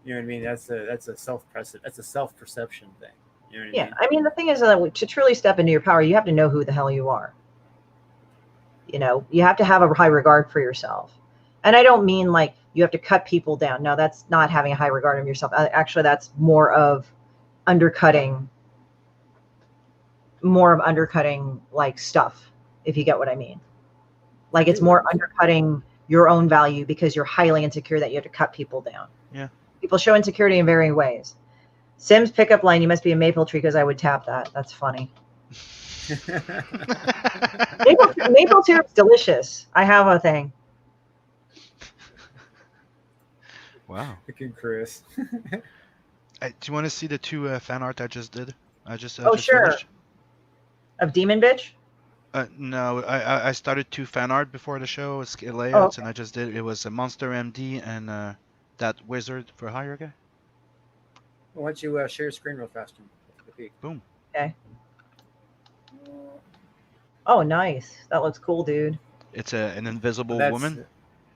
You know what I mean? That's a self-perception thing. You know what yeah. I mean, the thing is that to truly step into your power, you have to know who the hell you are. You know, you have to have a high regard for yourself. And I don't mean like you have to cut people down. No, that's not having a high regard of yourself. Actually, that's more of undercutting like stuff, if you get what I mean. Like it's more undercutting your own value because you're highly insecure that you have to cut people down. Yeah. People show insecurity in varying ways. Sim's pickup line, you must be a maple tree because I would tap that. That's funny. Maple syrup's delicious. I have a thing. Wow. Freaking Chris. Do you want to see the 2 fan art I just did? Sure. Finished? Of Demon Bitch? No, I started 2 fan art before the show. It's layouts, and I just did. It was a Monster MD and that Wizard for Hire guy. Why don't you share your screen real fast? Boom. Okay. Oh, nice. That looks cool, dude. It's an invisible woman.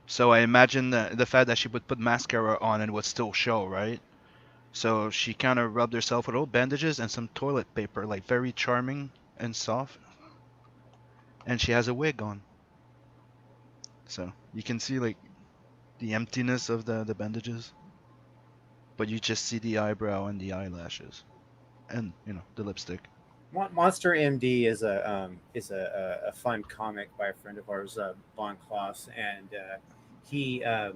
So I imagine the fact that she would put mascara on and would still show, right? So she kind of rubbed herself with old bandages and some toilet paper, like very charming and soft. And she has a wig on. So you can see like the emptiness of the bandages. But you just see the eyebrow and the eyelashes. And, the lipstick. Monster MD is a fun comic by a friend of ours, Bon Kloss, and he I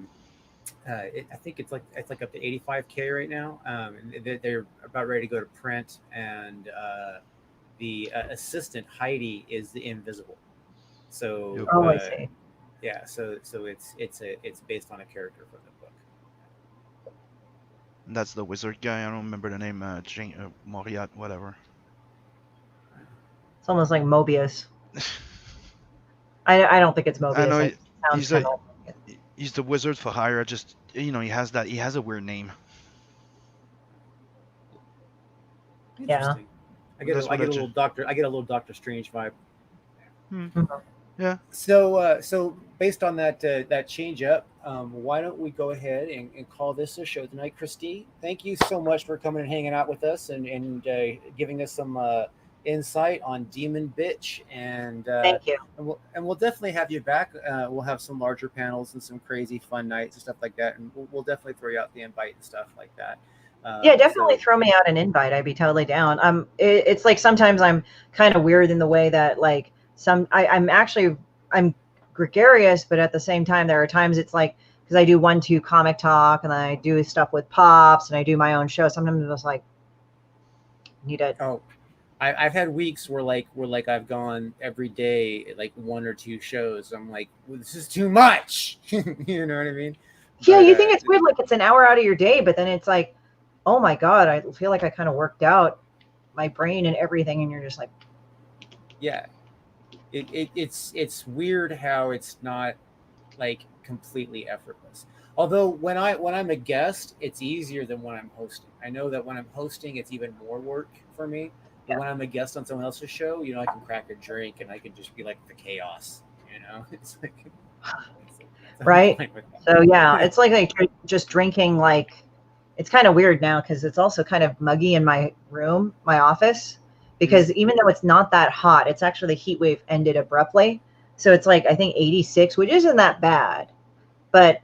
think it's like up to 85K right now. They're about ready to go to print, and the assistant Heidi is the Invisible. So I see. Yeah, so it's based on a character from the book. That's the wizard guy. I don't remember the name. Moriat, whatever. It's almost like Mobius. I don't think it's Mobius. I know he's the wizard for hire. Just he has a weird name. Yeah. I get a little Doctor Strange vibe. Mm-hmm. Yeah. So based on that change up, why don't we go ahead and call this a show tonight? Christie, thank you so much for coming and hanging out with us and giving us some insight on Demon Bitch, and thank you. And we'll definitely have you back. We'll have some larger panels and some crazy fun nights and stuff like that, and we'll definitely throw you out the invite and stuff like that. Yeah, definitely throw me out an invite. I'd be totally down. It's like sometimes I'm kind of weird in the way that like I'm gregarious, but at the same time there are times it's like, because I do 1-2 comic talk and then I do stuff with Pops and I do my own show. Sometimes it's just like need a I've had weeks where I've gone every day, like 1 or 2 shows. I'm like, well, this is too much. You know what I mean? Yeah, you think it's weird, like it's an hour out of your day, but then it's like, oh my God, I feel like I kind of worked out my brain and everything, and you're just like, yeah. It's weird how it's not like completely effortless. Although when I'm a guest, it's easier than when I'm hosting. I know that when I'm hosting, it's even more work for me. But when I'm a guest on someone else's show, I can crack a drink and I can just be like the chaos. It's like right. So yeah, it's like you're just drinking. Like it's kind of weird now because it's also kind of muggy in my room, my office. Because even though it's not that hot, it's actually the heat wave ended abruptly. So it's like, I think 86, which isn't that bad. But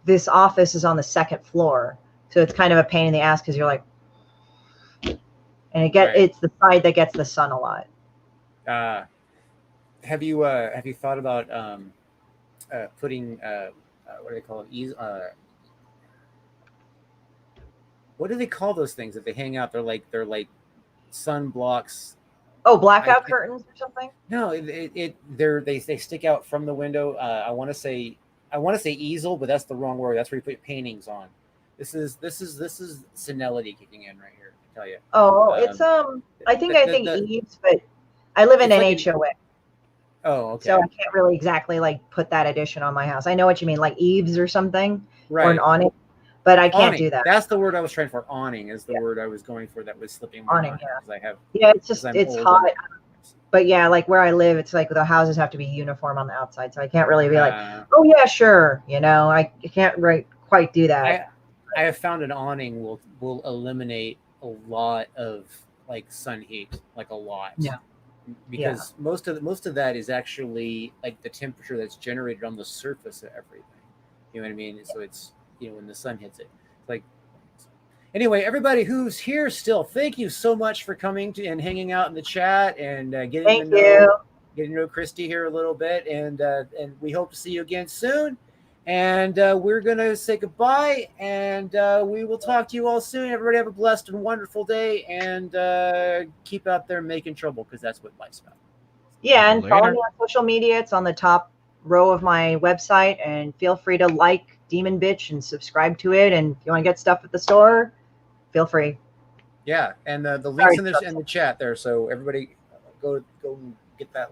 this office is on the 2nd floor. So it's kind of a pain in the ass because you're like, and it's the side that gets the sun a lot. Have you thought about putting what do they call it? What do they call those things that they hang out? They're like sun blocks. Oh, blackout curtains or something? No, they stick out from the window. I want to say easel, but that's the wrong word. That's where you put paintings on. This is senility kicking in right here. I tell you. Oh, it's I think eaves, but I live in an HOA. Oh, okay. So I can't really exactly like put that addition on my house. I know what you mean, like eaves or something, right? Or an awning. But I can't do that. That's the word I was trying for. Awning is the word I was going for. That was slipping my mind. It's just it's hot. But yeah, like where I live, it's like the houses have to be uniform on the outside, so I can't really be like, oh yeah, sure. I can't quite do that. I have found an awning will eliminate a lot of like sun heat, like a lot. Yeah. Because most of that is actually like the temperature that's generated on the surface of everything. You know what I mean? So it's, when the sun hits it. It's like, anyway, everybody who's here still, thank you so much for coming to and hanging out in the chat and getting to know Christie here a little bit, and we hope to see you again soon. And we're gonna say goodbye, and we will talk to you all soon. Everybody have a blessed and wonderful day, and keep out there making trouble, because that's what life's about. Yeah, and follow me on social media. It's on the top row of my website, and feel free to like Demon Bitch and subscribe to it. And if you want to get stuff at the store, feel free. Yeah, and the links in the chat there, so everybody go get that.